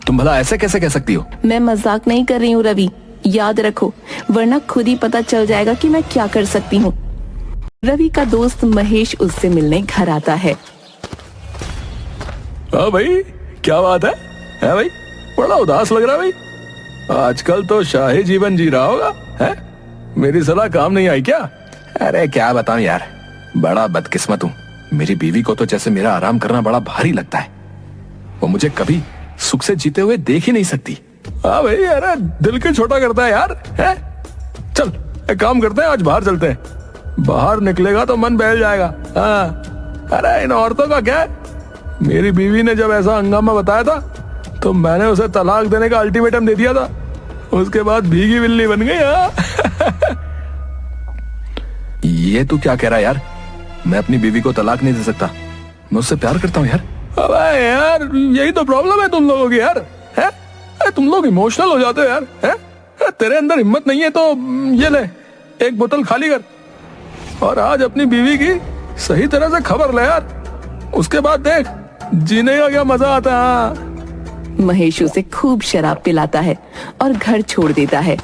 तुम भला ऐसे कैसे कह सकती हो? मैं मजाक नहीं कर रही हूँ रवि, याद रखो, वरना खुद ही पता चल जाएगा कि मैं क्या कर सकती हूँ। रवि का दोस्त महेश उससे मिलने घर आता है। हाँ भाई क्या बात है भाई, बड़ा उदास लग रहा है भाई, आजकल तो शाही जीवन जी रहा होगा है? मेरी सलाह काम नहीं आई क्या? अरे क्या बताऊं यार, बड़ा बदकिस्मत हूँ। मेरी बीवी को तो जैसे मेरा आराम करना बड़ा भारी लगता है, वो मुझे कभी सुख से जीते हुए देख ही नहीं सकती। हाँ भाई, अरे दिल के छोटा करता है यार है? चल एक काम करते हैं, आज बाहर चलते हैं, बाहर निकलेगा तो मन बहल जाएगा। हाँ अरे इन औरतों का क्या है, मेरी बीवी ने जब ऐसा हंगामा बताया था तो मैंने उसे तलाक देने का अल्टीमेटम दे दिया था, उसके बाद भीगी बिल्ली बन गई। हाँ ये तू क्या कह रहा है यार? मैं अपनी बीवी को तलाक नहीं दे सकता, मैं उससे प्यार करता हूँ यार। अबे यार यही तो प्रॉब्लम है तुम लोगों की यार, है? तुम लोग इमोशनल हो जाते हो यार, है? तेरे अंदर हिम्मत नहीं है तो ये ले एक बोतल खाली कर और आज अपनी बीवी की सही तरह से खबर ले यार, उसके बाद देख जीने का क्या मजा आता है। महेश उसे खूब शराब पिलाता है और घर छोड़ देता है।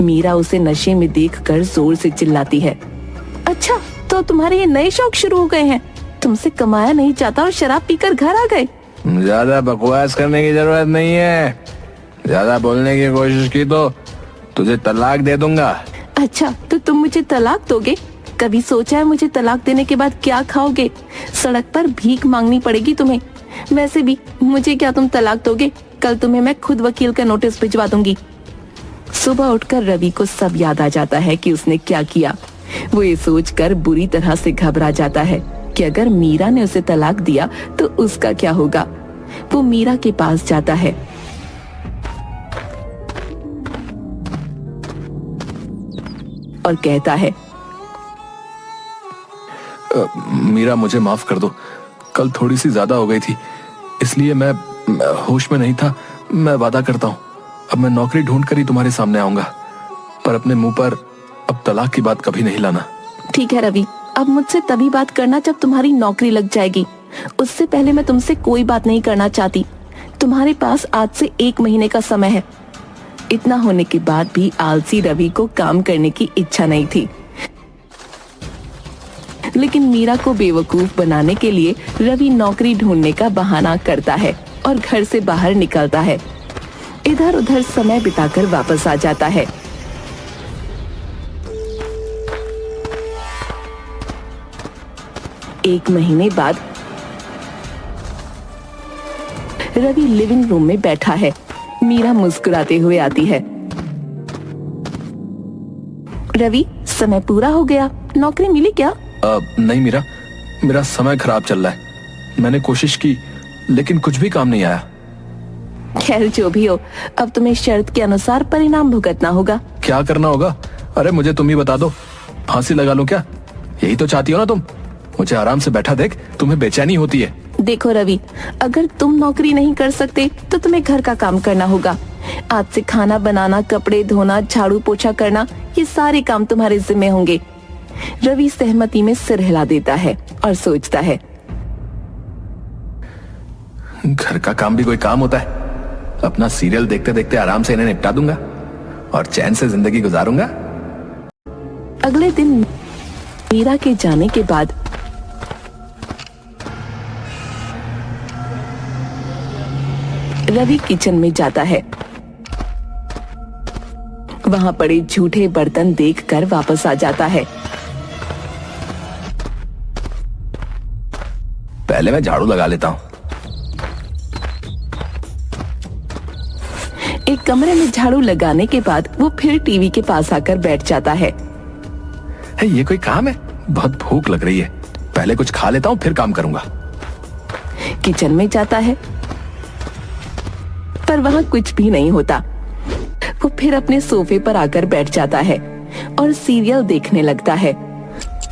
मीरा उसे नशे में देखकर जोर से चिल्लाती है, अच्छा तो तुम्हारे ये नए शौक शुरू हो गए हैं? तुमसे कमाया नहीं जाता और शराब पीकर घर आ गए। ज्यादा बकवास करने की जरूरत नहीं है। ज्यादा बोलने की कोशिश की तो तुझे तलाक दे दूंगा। अच्छा, तो तुम मुझे तलाक दोगे? कभी सोचा है मुझे तलाक देने के बाद क्या खाओगे? सड़क पर भीख मांगनी पड़ेगी तुम्हें। वैसे भी मुझे क्या तुम तलाक दोगे? कल तुम्हें मैं खुद वकील का नोटिस भिजवा दूंगी। सुबह उठकर रवि को सब याद आ जाता है कि उसने क्या किया। वो ये सोचकर बुरी तरह से घबरा जाता है कि अगर मीरा ने उसे तलाक दिया तो उसका क्या होगा। वो मीरा के पास जाता है। और कहता है, मीरा मुझे माफ कर दो, कल थोड़ी सी ज्यादा हो गई थी, इसलिए मैं होश में नहीं था। मैं वादा करता हूँ अब मैं नौकरी ढूंढ कर ही तुम्हारे सामने आऊंगा, पर अपने मुंह पर अब तलाक की बात कभी नहीं लाना। ठीक है रवि, अब मुझसे तभी बात करना जब तुम्हारी नौकरी लग जाएगी। उससे पहले मैं तुमसे कोई बात नहीं करना चाहती। तुम्हारे पास आज से 1 महीने का समय है। इतना होने के बाद भी आलसी रवि को काम करने की इच्छा नहीं थी, लेकिन मीरा को बेवकूफ बनाने के लिए रवि नौकरी ढूंढने का बहाना करता है और घर से बाहर निकलता है। इधर उधर समय बिताकर वापस आ जाता है। एक महीने बाद रवि लिविंग रूम में बैठा है। मीरा मुस्कुराते हुए आती है। रवि, समय पूरा हो गया, नौकरी मिली क्या? नहीं मीरा, मेरा समय खराब चल रहा है। मैंने कोशिश की लेकिन कुछ भी काम नहीं आया। खैर जो भी हो, अब तुम्हें शर्त के अनुसार परिणाम भुगतना होगा। क्या करना होगा? अरे मुझे तुम ही बता दो, फांसी लगा लूं क्या? यही तो चाहती हो ना तुम? मुझे आराम से बैठा देख तुम्हें बेचैनी होती है। देखो रवि, अगर तुम नौकरी नहीं कर सकते तो तुम्हें घर का काम करना होगा। आज से खाना बनाना, कपड़े धोना, झाड़ू पोछा करना, ये सारे काम तुम्हारे जिम्मे होंगे। रवि सहमति में सिर हिला देता है और सोचता है, घर का काम भी कोई काम होता है? अपना सीरियल देखते देखते आराम से इन्हें निपटा दूंगा और चैन से जिंदगी गुजारूंगा। अगले दिन मीरा के जाने के बाद रवि किचन में जाता है। वहां पड़े झूठे बर्तन देखकर वापस आ जाता है। पहले मैं झाड़ू लगा लेता हूँ। एक कमरे में झाड़ू लगाने के बाद वो फिर टीवी के पास आकर बैठ जाता है। ये कोई काम है? बहुत भूख लग रही है, पहले कुछ खा लेता हूँ फिर काम करूंगा। किचन में जाता है पर वहां कुछ भी नहीं होता। वो फिर अपने सोफे पर आकर बैठ जाता है और सीरियल देखने लगता है।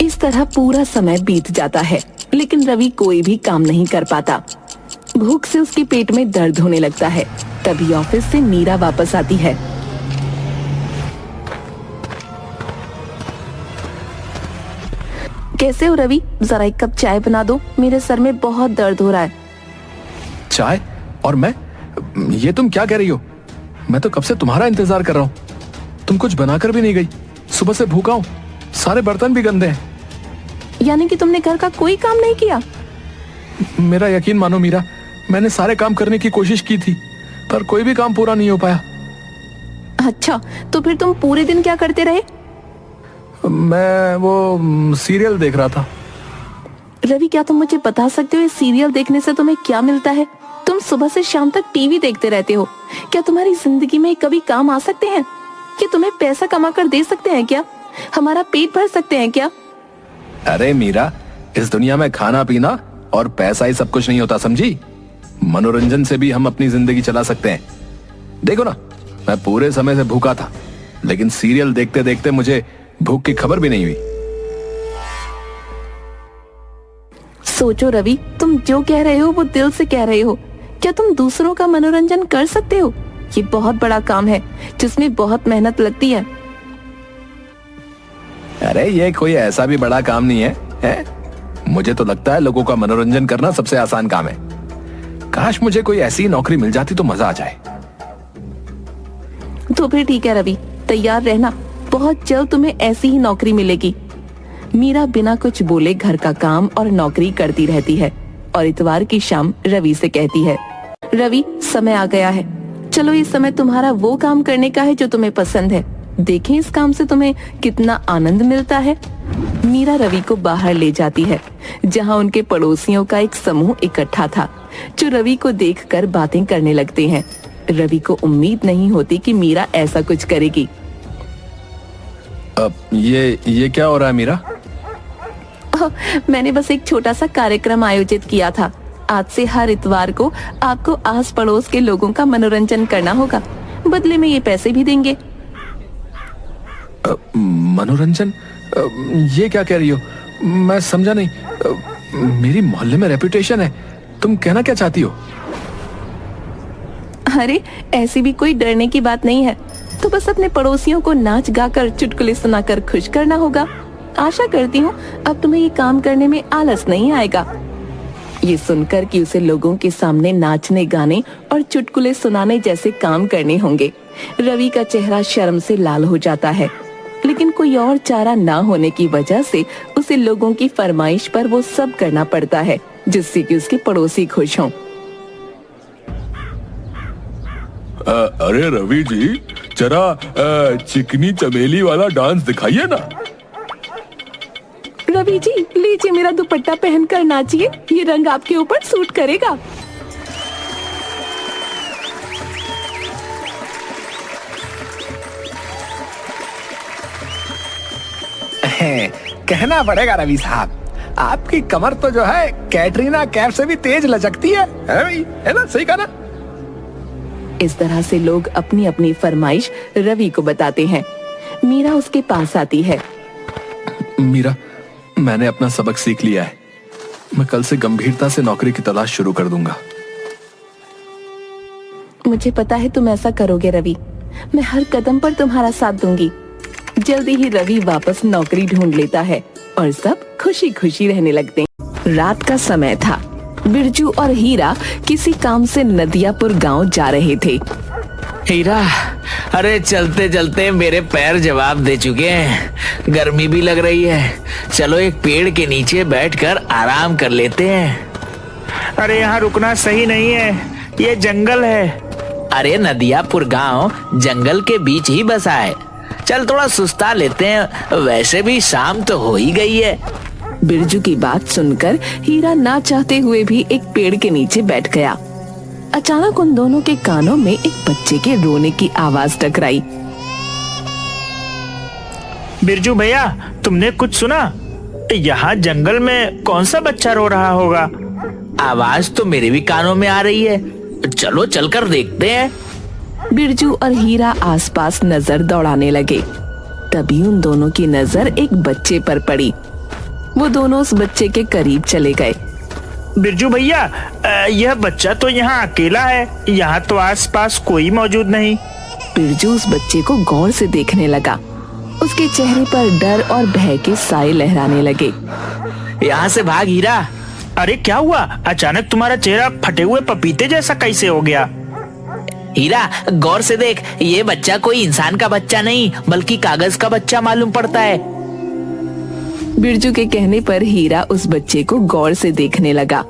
इस तरह पूरा समय बीत जाता है, लेकिन रवि कोई भी काम नहीं कर पाता। भूख से उसके पेट में दर्द होने लगता है। तभी ऑफिस से मीरा वापस आती है। कैसे हो रवि? जरा एक कप चाय बना दो, मेरे सर में बहुत दर्द हो रहा है। चाय? और मैं? ये तुम क्या कह रही हो? मैं तो कब से तुम्हारा इंतजार कर रहा हूँ। तुम कुछ बनाकर भी नहीं गई। सुबह से भूखा हूँ, सारे बर्तन भी गंदे हैं। यानी कि तुमने घर का कोई काम नहीं किया? मेरा यकीन मानो मीरा, मैंने सारे काम करने की कोशिश की थी पर कोई भी काम पूरा नहीं हो पाया। अच्छा, तो फिर तुम पूरे दिन क्या करते रहे? मैं वो सीरियल देख रहा था। रवि, क्या तुम मुझे बता सकते हो इस सीरियल देखने से तुम्हें क्या मिलता है? तुम सुबह से शाम तक टीवी देखते रहते हो। क्या तुम्हारी जिंदगी में कभी काम आ सकते हैं? क्या तुम्हें पैसा कमा कर दे सकते हैं? क्या हमारा पेट भर सकते हैं क्या? अरे मीरा, इस दुनिया में खाना पीना और पैसा ही सब कुछ नहीं होता, समझी? मनोरंजन से भी हम अपनी जिंदगी चला सकते हैं। देखो ना, मैं पूरे समय से भूखा था, लेकिन सीरियल देखते देखते मुझे भूख की खबर भी नहीं हुई। सोचो रवि, तुम जो कह रहे हो वो दिल से कह रहे हो। क्या तुम दूसरों का मनोरंजन कर सकते हो? ये बहुत बड़ा काम है जिसमें बहुत मेहनत लगती है। अरे ये कोई ऐसा भी बड़ा काम नहीं है? मुझे तो लगता है लोगों का मनोरंजन करना सबसे आसान काम है। काश मुझे कोई ऐसी नौकरी मिल जाती तो मजा आ जाए। तो फिर ठीक है रवि, तैयार रहना, बहुत जल्द तुम्हें ऐसी ही नौकरी मिलेगी। मीरा बिना कुछ बोले घर का काम और नौकरी करती रहती है और इतवार की शाम रवि से कहती है, रवि समय आ गया है, चलो इस समय तुम्हारा वो काम करने का है जो तुम्हें पसंद है, देखें इस काम से तुम्हें कितना आनंद मिलता है। मीरा रवि को बाहर ले जाती है जहाँ उनके पड़ोसियों का एक समूह इकट्ठा था जो रवि को देखकर बातें करने लगते हैं। रवि को उम्मीद नहीं होती कि मीरा ऐसा कुछ करेगी। अब ये क्या हो रहा है मीरा? मैंने बस एक छोटा सा कार्यक्रम आयोजित किया था। आज से हर इतवार को आपको आस पड़ोस के लोगों का मनोरंजन करना होगा, बदले में ये पैसे भी देंगे। मनोरंजन? ये क्या कह रही हो? मैं समझा नहीं। मेरी मोहल्ले में रेपुटेशन है, तुम कहना क्या चाहती हो? अरे ऐसी भी कोई डरने की बात नहीं है, तो बस अपने पड़ोसियों को नाच गाकर चुटकुले सुनाकर खुश करना होगा। आशा करती हूँ अब तुम्हें ये काम करने में आलस नहीं आएगा। ये सुनकर कि उसे लोगों के सामने नाचने गाने और चुटकुले सुनाने जैसे काम करने होंगे, रवि का चेहरा शर्म से लाल हो जाता है, लेकिन कोई और चारा ना होने की वजह से उसे लोगों की फरमाइश पर वो सब करना पड़ता है जिससे कि उसके पड़ोसी खुश हों। अरे रवि जी, जरा चिकनी चमेली वाला डांस दिखाइए ना। रवि जी लीजिए मेरा दुपट्टा पहनकर नाचिए, ये रंग आपके ऊपर सूट करेगा। कहना पड़ेगा रवि साहब, आपकी कमर तो जो है कैटरीना कैफ से भी तेज लचकती है भाई, है ना? सही कहा ना? इस तरह से लोग अपनी अपनी फरमाइश रवि को बताते हैं। मीरा उसके पास आती है। मीरा, मैंने अपना सबक सीख लिया है। मैं कल से गंभीरता से नौकरी की तलाश शुरू कर दूंगा। मुझे पता है तुम ऐसा करोगे रवि, मैं हर कदम पर तुम्हारा साथ दूंगी। जल्दी ही रवि वापस नौकरी ढूंढ लेता है और सब खुशी खुशी रहने लगते हैं। रात का समय था। बिरजू और हीरा किसी काम से नदियापुर गांव जा रहे थे। हीरा, अरे चलते चलते मेरे पैर जवाब दे चुके हैं, गर्मी भी लग रही है, चलो एक पेड़ के नीचे बैठकर आराम कर लेते हैं। अरे यहाँ रुकना सही नहीं है, ये जंगल है। अरे नदियापुर गांव जंगल के बीच ही बसा है, चल थोड़ा सुस्ता लेते हैं, वैसे भी शाम तो हो ही गई है। बिरजू की बात सुनकर हीरा ना चाहते हुए भी एक पेड़ के नीचे बैठ गया। अचानक उन दोनों के कानों में एक बच्चे के रोने की आवाज टकराई। बिरजू भैया, तुमने कुछ सुना? यहाँ जंगल में कौन सा बच्चा रो रहा होगा? आवाज तो मेरे भी कानों में आ रही है, चलो चलकर देखते हैं। बिरजू और हीरा आसपास नजर दौड़ाने लगे। तभी उन दोनों की नजर एक बच्चे पर पड़ी। वो दोनों उस बच्चे के करीब चले गए। बिरजू भैया, यह बच्चा तो यहाँ अकेला है, यहाँ तो आसपास कोई मौजूद नहीं। बिरजू उस बच्चे को गौर से देखने लगा। उसके चेहरे पर डर और भय के साए लहराने लगे। यहाँ से भाग हीरा। अरे क्या हुआ? अचानक तुम्हारा चेहरा फटे हुए पपीते जैसा कैसे हो गया? हीरा गौर से देख, ये बच्चा कोई इंसान का बच्चा नहीं बल्कि कागज का बच्चा मालूम पड़ता है। बिरजू के कहने पर हीरा उस बच्चे को गौर से देखने लगा।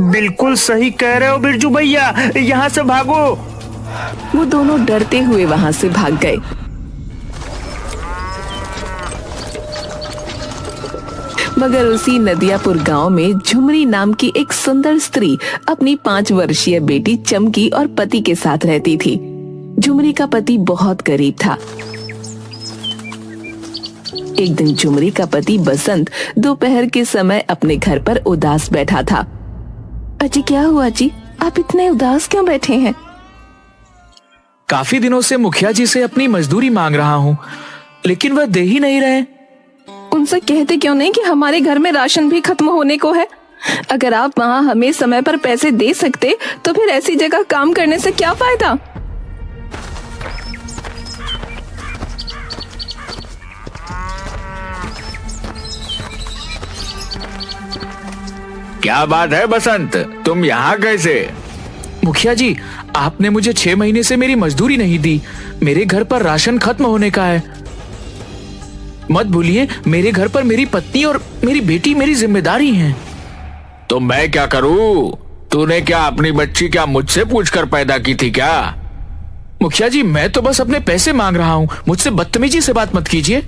बिल्कुल सही कह रहे हो बिरजू भैया, यहाँ से भागो। वो दोनों डरते हुए वहाँ से भाग गए। मगर उसी नदियापुर गांव में झुमरी नाम की एक सुंदर स्त्री अपनी 5 वर्षीय बेटी चमकी और पति के साथ रहती थी। झुमरी का पति बहुत गरीब था। एक दिन झुमरी का पति बसंत दोपहर के समय अपने घर पर उदास बैठा था। अजी क्या हुआ जी, आप इतने उदास क्यों बैठे हैं? काफी दिनों से मुखिया जी से अपनी मजदूरी मांग रहा हूँ, लेकिन वह दे ही नहीं रहे। उनसे कहते क्यों नहीं कि हमारे घर में राशन भी खत्म होने को है। अगर आप वहाँ हमें समय पर पैसे दे सकते तो फिर ऐसी जगह काम करने से क्या फायदा। क्या बात है बसंत, तुम यहाँ कैसे? मुखिया जी, आपने मुझे 6 महीने से मेरी मजदूरी नहीं दी, मेरे घर पर राशन खत्म होने का है। मत भूलिए मेरे घर पर मेरी पत्नी और मेरी बेटी मेरी जिम्मेदारी हैं। तो मैं क्या करूं? तूने क्या अपनी बच्ची क्या मुझसे पूछकर पैदा की थी क्या? मुखिया जी मैं तो बस अपने पैसे मांग रहा हूँ, मुझसे बदतमीजी से बात मत कीजिए।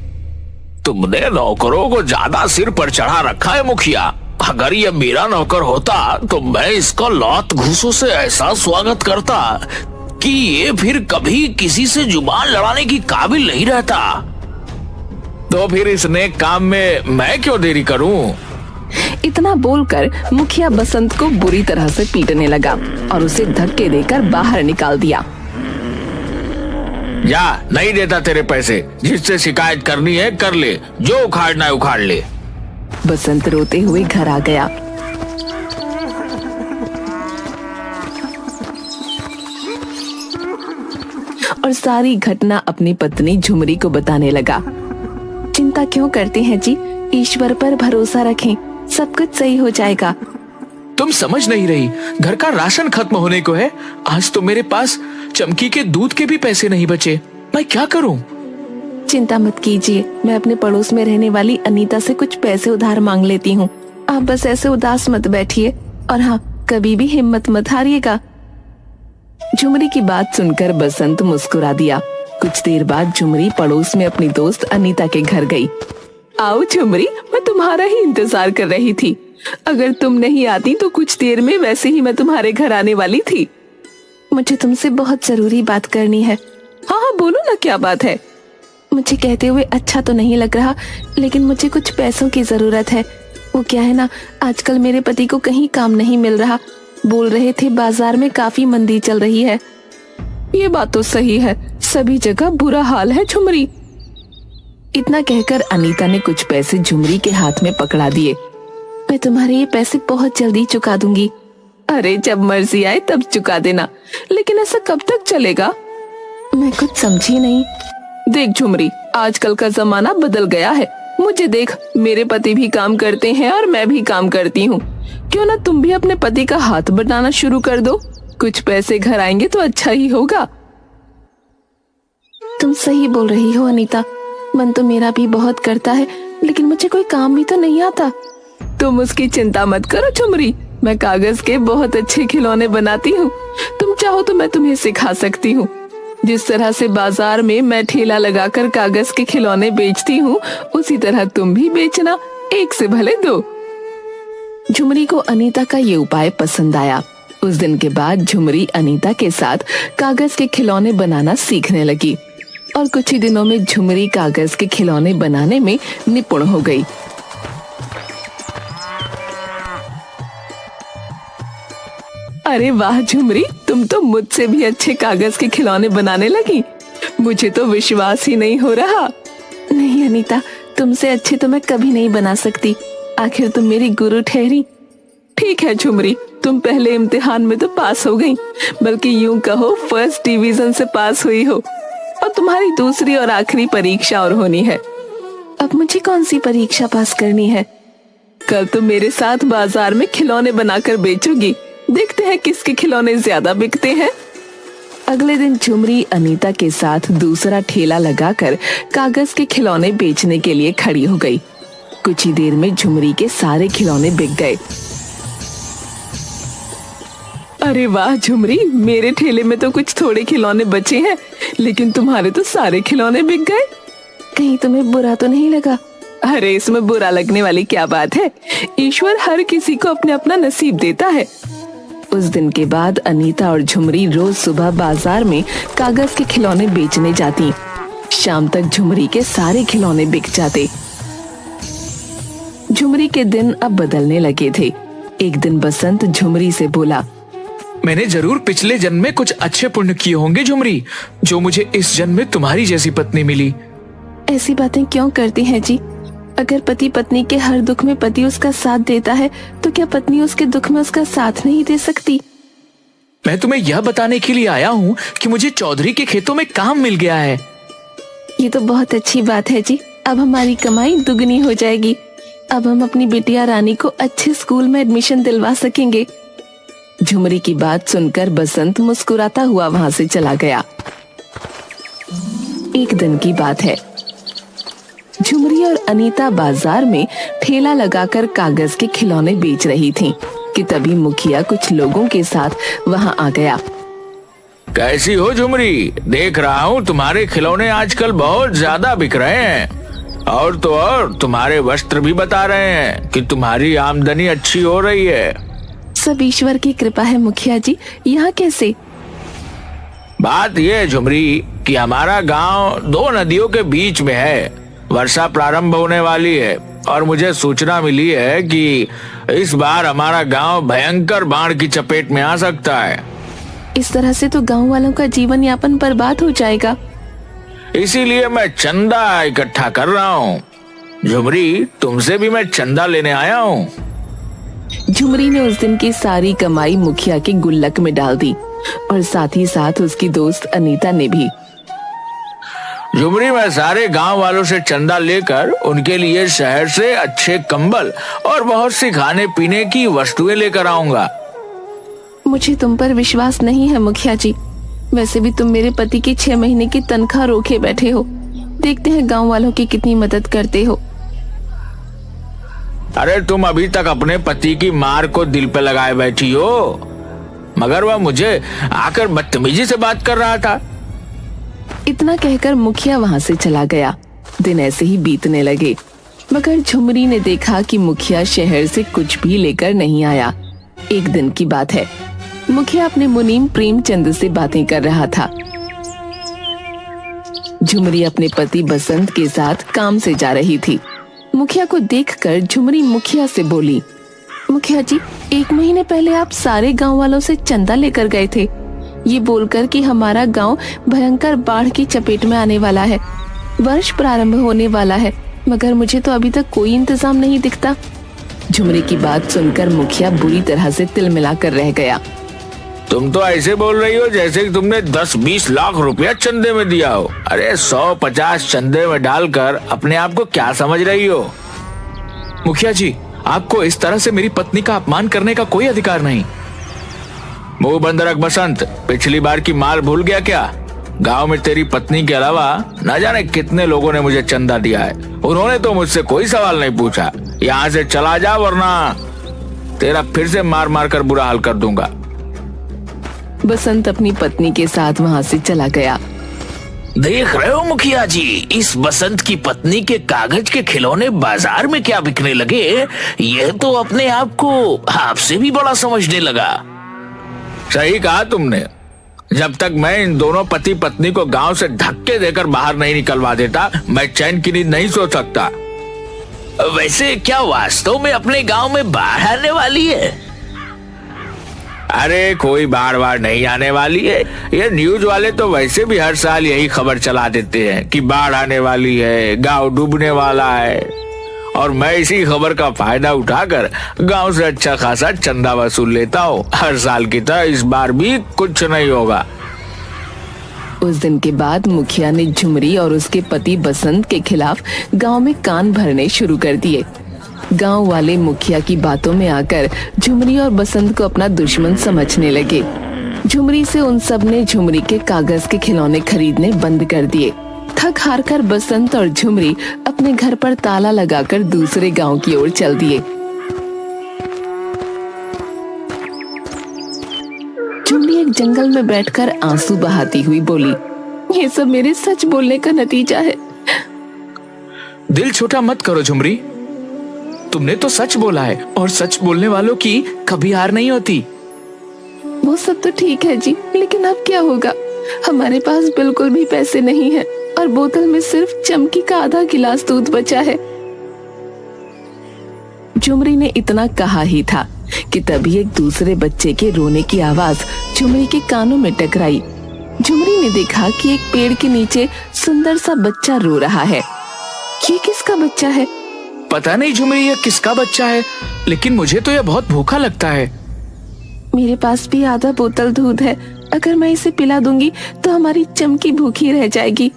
तुमने नौकरों को ज्यादा सिर पर चढ़ा रखा है मुखिया। अगर ये मेरा नौकर होता तो मैं इसका लात घूसों से ऐसा स्वागत करता कि ये फिर कभी किसी से जुबान लड़ाने की काबिल नहीं रहता। तो फिर इस नेक काम में मैं क्यों देरी करूं? इतना बोलकर मुखिया बसंत को बुरी तरह से पीटने लगा और उसे धक्के देकर बाहर निकाल दिया। या नहीं देता तेरे पैसे, जिससे शिकायत करनी है कर ले, जो उखाड़ना है उखाड़ ले। बसंत रोते हुए घर आ गया। और सारी घटना अपनी पत्नी झुमरी को बताने लगा। चिंता क्यों करते हैं जी, ईश्वर पर भरोसा रखें, सब कुछ सही हो जाएगा। तुम समझ नहीं रही, घर का राशन खत्म होने को है। आज तो मेरे पास चमकी के दूध के भी पैसे नहीं बचे, मैं क्या करूं? चिंता मत कीजिए, मैं अपने पड़ोस में रहने वाली अनीता से कुछ पैसे उधार मांग लेती हूँ। आप बस ऐसे उदास मत बैठिए और हाँ, कभी भी हिम्मत मत हारिएगा। झुमरी की बात सुनकर बसंत मुस्कुरा दिया। कुछ देर बाद झुमरी पड़ोस में अपनी दोस्त अनीता के घर गई। आओ झुमरी, मैं तुम्हारा ही इंतजार कर रही थी। अगर तुम नहीं आती तो कुछ देर में वैसे ही मैं तुम्हारे घर आने वाली थी। मुझे तुमसे बहुत जरूरी बात करनी है। हाँ हाँ बोलो ना, क्या बात है? मुझे कहते हुए अच्छा तो नहीं लग रहा, लेकिन मुझे कुछ पैसों की जरूरत है। वो क्या है ना, आजकल मेरे पति को कहीं काम नहीं मिल रहा। बोल रहे थे बाजार में काफी मंदी चल रही है। ये बात तो सही है, सभी जगह बुरा हाल है झुमरी। इतना कहकर अनीता ने कुछ पैसे झुमरी के हाथ में पकड़ा दिए। मैं तुम्हारे ये पैसे बहुत जल्दी चुका दूंगी। अरे जब मर्जी आए तब चुका देना, लेकिन ऐसा कब तक चलेगा? मैं कुछ समझी नहीं। देख झुमरी, आजकल का जमाना बदल गया है। मुझे देख, मेरे पति भी काम करते हैं और मैं भी काम करती हूँ। क्यों ना तुम भी अपने पति का हाथ बटाना शुरू कर दो, कुछ पैसे घर आएंगे तो अच्छा ही होगा। तुम सही बोल रही हो अनीता, मन तो मेरा भी बहुत करता है, लेकिन मुझे कोई काम भी तो नहीं आता। तुम उसकी चिंता मत करो झुमरी, मैं कागज के बहुत अच्छे खिलौने बनाती हूँ। तुम चाहो तो मैं तुम्हें सिखा सकती हूँ। जिस तरह से बाजार में मैं ठेला लगाकर कागज के खिलौने बेचती हूँ, उसी तरह तुम भी बेचना, एक से भले दो। झुमरी को अनीता का ये उपाय पसंद आया। उस दिन के बाद झुमरी अनीता के साथ कागज के खिलौने बनाना सीखने लगी और कुछ ही दिनों में झुमरी कागज के खिलौने बनाने में निपुण हो गई। अरे वाह झुमरी, तुम तो मुझसे भी अच्छे कागज के खिलौने बनाने लगी। मुझे तो विश्वास ही नहीं हो रहा। नहीं अनीता, तुमसे अच्छे तो मैं कभी नहीं बना सकती, आखिर तुम मेरी गुरु ठहरी। ठीक है झुमरी, तुम पहले इम्तिहान में तो पास हो गई, बल्कि यूं कहो फर्स्ट डिवीजन से पास हुई हो। और तुम्हारी दूसरी और आखिरी परीक्षा और होनी है। अब मुझे कौन सी परीक्षा पास करनी है? कल तुम मेरे साथ बाजार में खिलौने बनाकर बेचोगी, देखते हैं किसके खिलौने ज्यादा बिकते हैं। अगले दिन झुमरी अनीता के साथ दूसरा ठेला लगाकर कागज के खिलौने बेचने के लिए खड़ी हो गई। कुछ ही देर में झुमरी के सारे खिलौने बिक गए। अरे वाह झुमरी, मेरे ठेले में तो कुछ थोड़े खिलौने बचे हैं, लेकिन तुम्हारे तो सारे खिलौने बिक गए। कहीं तुम्हें बुरा तो नहीं लगा? अरे इसमें बुरा लगने वाली क्या बात है, ईश्वर हर किसी को अपने अपना नसीब देता है। उस दिन के बाद अनीता और झुमरी रोज सुबह बाजार में कागज के खिलौने बेचने जाती। शाम तक झुमरी के सारे खिलौने बिक जाते। झुमरी के दिन अब बदलने लगे थे। एक दिन बसंत झुमरी से बोला, मैंने जरूर पिछले जन्म में कुछ अच्छे पुण्य किए होंगे झुमरी, जो मुझे इस जन्म में तुम्हारी जैसी पत्नी मिली। ऐसी बातें क्यों करती हैं जी? अगर पति पत्नी के हर दुख में पति उसका साथ देता है, तो क्या पत्नी उसके दुख में उसका साथ नहीं दे सकती? मैं तुम्हें यह बताने के लिए आया हूँ कि मुझे चौधरी के खेतों में काम मिल गया है। ये तो बहुत अच्छी बात है जी, अब हमारी कमाई दुगनी हो जाएगी। अब हम अपनी बिटिया रानी को अच्छे स्कूल में एडमिशन दिलवा सकेंगे। झुमरी की बात सुनकर बसंत मुस्कुराता हुआ वहाँ से चला गया। एक दिन की बात है। झुमरी और अनीता बाजार में ठेला लगाकर कागज के खिलौने बेच रही थीं कि तभी मुखिया कुछ लोगों के साथ वहां आ गया। कैसी हो झुमरी? देख रहा हूँ तुम्हारे खिलौने आजकल बहुत ज्यादा बिक रहे हैं, और तो और तुम्हारे वस्त्र भी बता रहे हैं कि तुम्हारी आमदनी अच्छी हो रही है। सब ईश्वर की कृपा है मुखिया जी। यहाँ कैसे? बात यह है झुमरी कि हमारा गांव 2 नदियों के बीच में है। वर्षा प्रारंभ होने वाली है और मुझे सूचना मिली है कि इस बार हमारा गांव भयंकर बाढ़ की चपेट में आ सकता है। इस तरह से तो गांव वालों का जीवन यापन बर्बाद हो जाएगा। इसीलिए मैं चंदा इकट्ठा कर रहा हूँ। झुमरी, तुमसे भी मैं चंदा लेने आया हूँ। झुमरी ने उस दिन की सारी कमाई मुखिया के गुल्लक में डाल दी और साथ ही साथ उसकी दोस्त अनीता ने भी। झुमरी, मैं सारे गांव वालों से चंदा लेकर उनके लिए शहर से अच्छे कंबल और बहुत सी खाने पीने की वस्तुएं लेकर आऊंगा। मुझे तुम पर विश्वास नहीं है मुखिया जी। वैसे भी तुम मेरे पति की 6 महीने की तनख्वाह रोके बैठे हो। देखते हैं गांव वालों की कितनी मदद करते हो। अरे तुम अभी तक अपने पति की मार को दिल पे लगाए बैठी हो, मगर वह मुझे आकर बदतमीजी से बात कर रहा था। इतना कहकर मुखिया वहां से चला गया। दिन ऐसे ही बीतने लगे, मगर झुमरी ने देखा कि मुखिया शहर से कुछ भी लेकर नहीं आया। एक दिन की बात है, मुखिया अपने मुनीम प्रेमचंद से बातें कर रहा था। झुमरी अपने पति बसंत के साथ काम से जा रही थी। मुखिया को देखकर झुमरी मुखिया से बोली, मुखिया जी, 1 महीने पहले आप सारे गांव वालों से चंदा लेकर गए थे, ये बोलकर कि हमारा गांव भयंकर बाढ़ की चपेट में आने वाला है, वर्ष प्रारंभ होने वाला है, मगर मुझे तो अभी तक कोई इंतजाम नहीं दिखता। झुमरी की बात सुनकर मुखिया बुरी तरह से तिलमिला कर रह गया। तुम तो ऐसे बोल रही हो जैसे कि तुमने 10-20 लाख रुपया चंदे में दिया हो। अरे 100-50 चंदे में डालकर अपने आप को क्या समझ रही हो? मुखिया जी, आपको इस तरह से मेरी पत्नी का अपमान करने का कोई अधिकार नहीं। मुंह बंद रख बसंत, पिछली बार की माल भूल गया क्या? गांव में तेरी पत्नी के अलावा न जाने कितने लोगों ने मुझे चंदा दिया है। उन्होंने तो मुझसे कोई सवाल नहीं पूछा। यहाँ से चला जा वरना तेरा फिर से मार मार कर बुरा हाल कर दूंगा। बसंत अपनी पत्नी के साथ वहाँ से चला गया। देख रहे हो मुखिया जी, इस बसंत की पत्नी के कागज के खिलौने बाजार में क्या बिकने लगे। यह तो अपने आप को आपसे भी बड़ा समझने लगा। सही कहा तुमने। जब तक मैं इन दोनों पति पत्नी को गांव से धक्के देकर बाहर नहीं निकलवा देता, मैं चैन की नींद नहीं सो सकता। वैसे क्या वास्तव में अपने गांव में बाढ़ आने वाली है? अरे कोई बाढ़ नहीं आने वाली है। ये न्यूज वाले तो वैसे भी हर साल यही खबर चला देते हैं कि बाढ़ आने वाली है, गांव डूबने वाला है, और मैं इसी खबर का फायदा उठाकर गांव से अच्छा खासा चंदा वसूल लेता हूँ। हर साल की तरह इस बार भी कुछ नहीं होगा। उस दिन के बाद मुखिया ने झुमरी और उसके पति बसंत के खिलाफ गांव में कान भरने शुरू कर दिए। गांव वाले मुखिया की बातों में आकर झुमरी और बसंत को अपना दुश्मन समझने लगे। झुमरी से उन सब ने झुमरी के कागज के खिलौने खरीदने बंद कर दिए। थक हार कर बसंत और झुमरी अपने घर पर ताला लगाकर दूसरे गांव की ओर चल दिए। झुमरी एक जंगल में बैठकर आंसू बहाती हुई बोली, ये सब मेरे सच बोलने का नतीजा है। दिल छोटा मत करो झुमरी, तुमने तो सच बोला है और सच बोलने वालों की कभी हार नहीं होती। वो सब तो ठीक है जी, लेकिन अब क्या होगा? हमारे पास बिल्कुल भी पैसे नहीं है और बोतल में सिर्फ चमकी का आधा गिलास दूध बचा है। झुमरी ने इतना कहा ही था कि तभी एक दूसरे बच्चे के रोने की आवाज झुमरी के कानों में टकराई। झुमरी ने देखा कि एक पेड़ के नीचे सुंदर सा बच्चा रो रहा है। ये किसका बच्चा है? पता नहीं झुमरी ये किसका बच्चा है, लेकिन मुझे तो यह बहुत भूखा लगता है। मेरे पास भी आधा बोतल दूध है, अगर मैं इसे पिला दूंगी तो हमारी चमकी भूखी रह जाएगी।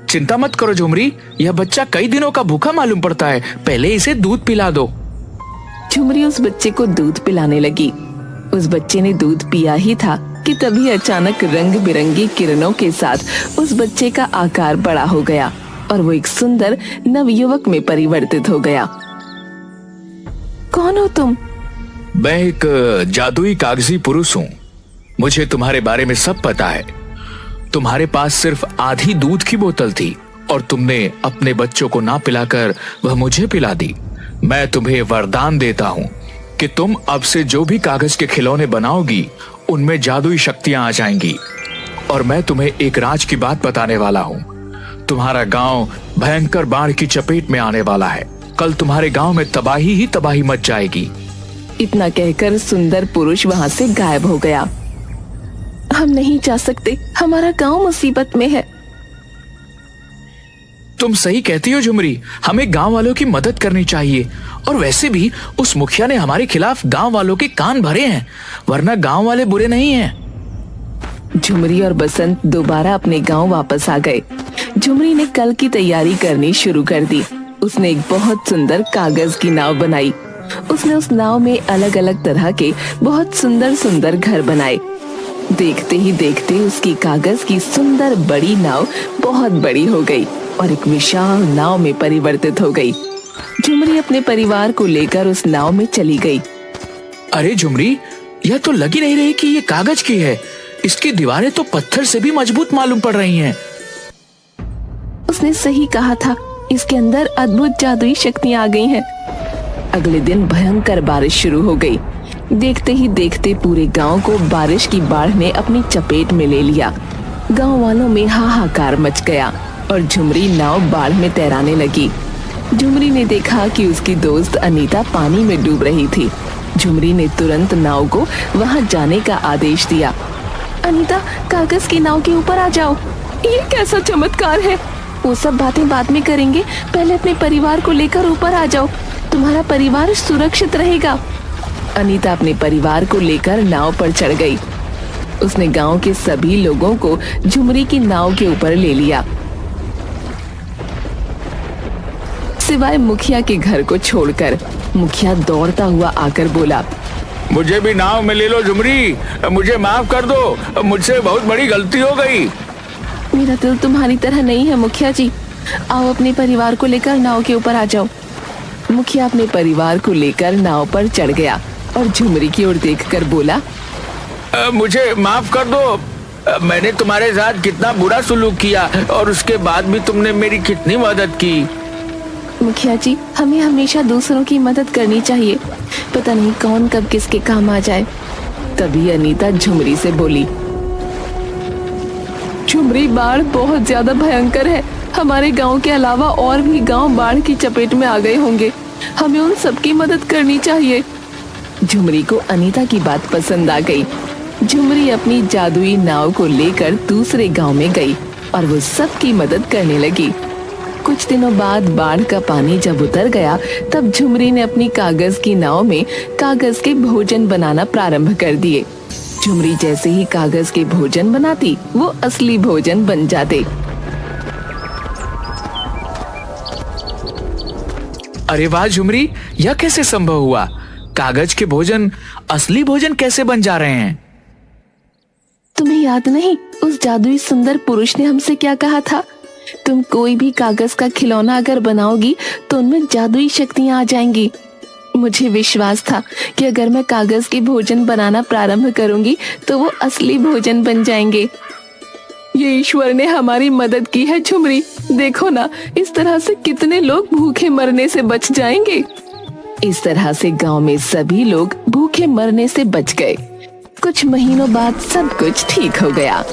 चिंता मत करो झुमरी, यह बच्चा कई दिनों का भूखा मालूम पड़ता है, पहले इसे दूध पिला दो। झुमरी उस बच्चे को दूध पिलाने लगी। उस बच्चे ने दूध पिया ही था कि तभी अचानक रंग बिरंगी किरणों के साथ उस बच्चे का आकार बड़ा हो गया और वो एक सुंदर नवयुवक में परिवर्तित हो गया। कौन हो तुम? मैं एक जादुई कागजी पुरुष हूँ। मुझे तुम्हारे बारे में सब पता है। तुम्हारे पास सिर्फ आधी दूध की बोतल थी और तुमने अपने बच्चों को ना पिलाकर वह मुझे पिला दी। मैं तुम्हें वरदान देता हूँ कि तुम अब से जो भी कागज के खिलौने बनाओगी उनमें जादुई शक्तियां आ जाएंगी। और मैं तुम्हें एक राज की बात बताने वाला हूँ। तुम्हारा गांव भयंकर बाढ़ की चपेट में आने वाला है। कल तुम्हारे गांव में तबाही ही तबाही मच जाएगी। इतना कहकर सुंदर पुरुष वहाँ से गायब हो गया। हम नहीं जा सकते, हमारा गांव मुसीबत में है। तुम सही कहती हो झुमरी, हमें गांव वालों की मदद करनी चाहिए। और वैसे भी उस मुखिया ने हमारे खिलाफ गांव वालों के कान भरे हैं, वरना गांव वाले बुरे नहीं हैं। झुमरी और बसंत दोबारा अपने गांव वापस आ गए। झुमरी ने कल की तैयारी करनी शुरू कर दी। उसने एक बहुत सुंदर कागज की नाव बनाई। उसने उस नाव में अलग अलग तरह के बहुत सुंदर सुंदर घर बनाए। देखते ही देखते उसकी कागज की सुंदर बड़ी नाव बहुत बड़ी हो गई और एक विशाल नाव में परिवर्तित हो गई। झुमरी अपने परिवार को लेकर उस नाव में चली गई। अरे झुमरी, यह तो लग ही नहीं रही कि ये कागज की है। इसकी दीवारें तो पत्थर से भी मजबूत मालूम पड़ रही हैं। उसने सही कहा था, इसके अंदर अद्भुत जादुई शक्तियां आ गई हैं। अगले दिन भयंकर बारिश शुरू हो गई। देखते ही देखते पूरे गांव को बारिश की बाढ़ ने अपनी चपेट में ले लिया। गांव वालों में हाहाकार मच गया और झुमरी नाव बाढ़ में तैराने लगी। झुमरी ने देखा कि उसकी दोस्त अनीता पानी में डूब रही थी। झुमरी ने तुरंत नाव को वहां जाने का आदेश दिया। अनीता, कागज की नाव के ऊपर आ जाओ। ये कैसा चमत्कार है? वो सब बातें बाद में करेंगे, पहले अपने परिवार को लेकर ऊपर आ जाओ। तुम्हारा परिवार सुरक्षित रहेगा। अनीता अपने परिवार को लेकर नाव पर चढ़ गई। उसने गांव के सभी लोगों को झुमरी की नाव के ऊपर ले लिया, सिवाय मुखिया के घर को छोड़कर। मुखिया दौड़ता हुआ आकर बोला, मुझे भी नाव में ले लो झुमरी, मुझे माफ कर दो, मुझसे बहुत बड़ी गलती हो गई। मेरा दिल तुम्हारी तरह नहीं है मुखिया जी, आओ अपने परिवार को लेकर नाव के ऊपर आ जाओ। मुखिया अपने परिवार को लेकर नाव पर चढ़ गया और झुमरी की ओर देखकर बोला, मुझे माफ कर दो। मैंने तुम्हारे साथ कितना बुरा सुलूक किया और उसके बाद भी तुमने मेरी कितनी मदद की। मुखिया जी, हमें हमेशा दूसरों की मदद करनी चाहिए, पता नहीं कौन कब किसके काम आ जाए। तभी अनीता झुमरी से बोली, झुमरी, बाढ़ बहुत ज्यादा भयंकर है। हमारे गांव के अलावा और भी गांव बाढ़ की चपेट में आ गए होंगे। हमें उन सबकी मदद करनी चाहिए। झुमरी को अनीता की बात पसंद आ गई। झुमरी अपनी जादुई नाव को लेकर दूसरे गांव में गई और वो सबकी मदद करने लगी। कुछ दिनों बाद बाढ़ का पानी जब उतर गया, तब झुमरी ने अपनी कागज की नाव में कागज के भोजन बनाना प्रारंभ कर दिए। झुमरी जैसे ही कागज के भोजन बनाती, वो असली भोजन बन जाते। अरे वाह झुमरी, यह कैसे संभव हुआ? कागज के भोजन असली भोजन कैसे बन जा रहे हैं? तुम्हें याद नहीं, उस जादुई सुंदर पुरुष ने हमसे क्या कहा था? तुम कोई भी कागज का खिलौना अगर बनाओगी तो उनमें जादुई शक्तियां आ जाएंगी। मुझे विश्वास था कि अगर मैं कागज के भोजन बनाना प्रारंभ करूंगी तो वो असली भोजन बन जाएंगे। ये ईश्वर ने हमारी मदद की है झुमरी। देखो ना, इस तरह से कितने लोग भूखे मरने से बच जाएंगे। इस तरह से गांव में सभी लोग भूखे मरने से बच गए। कुछ महीनों बाद सब कुछ ठीक हो गया।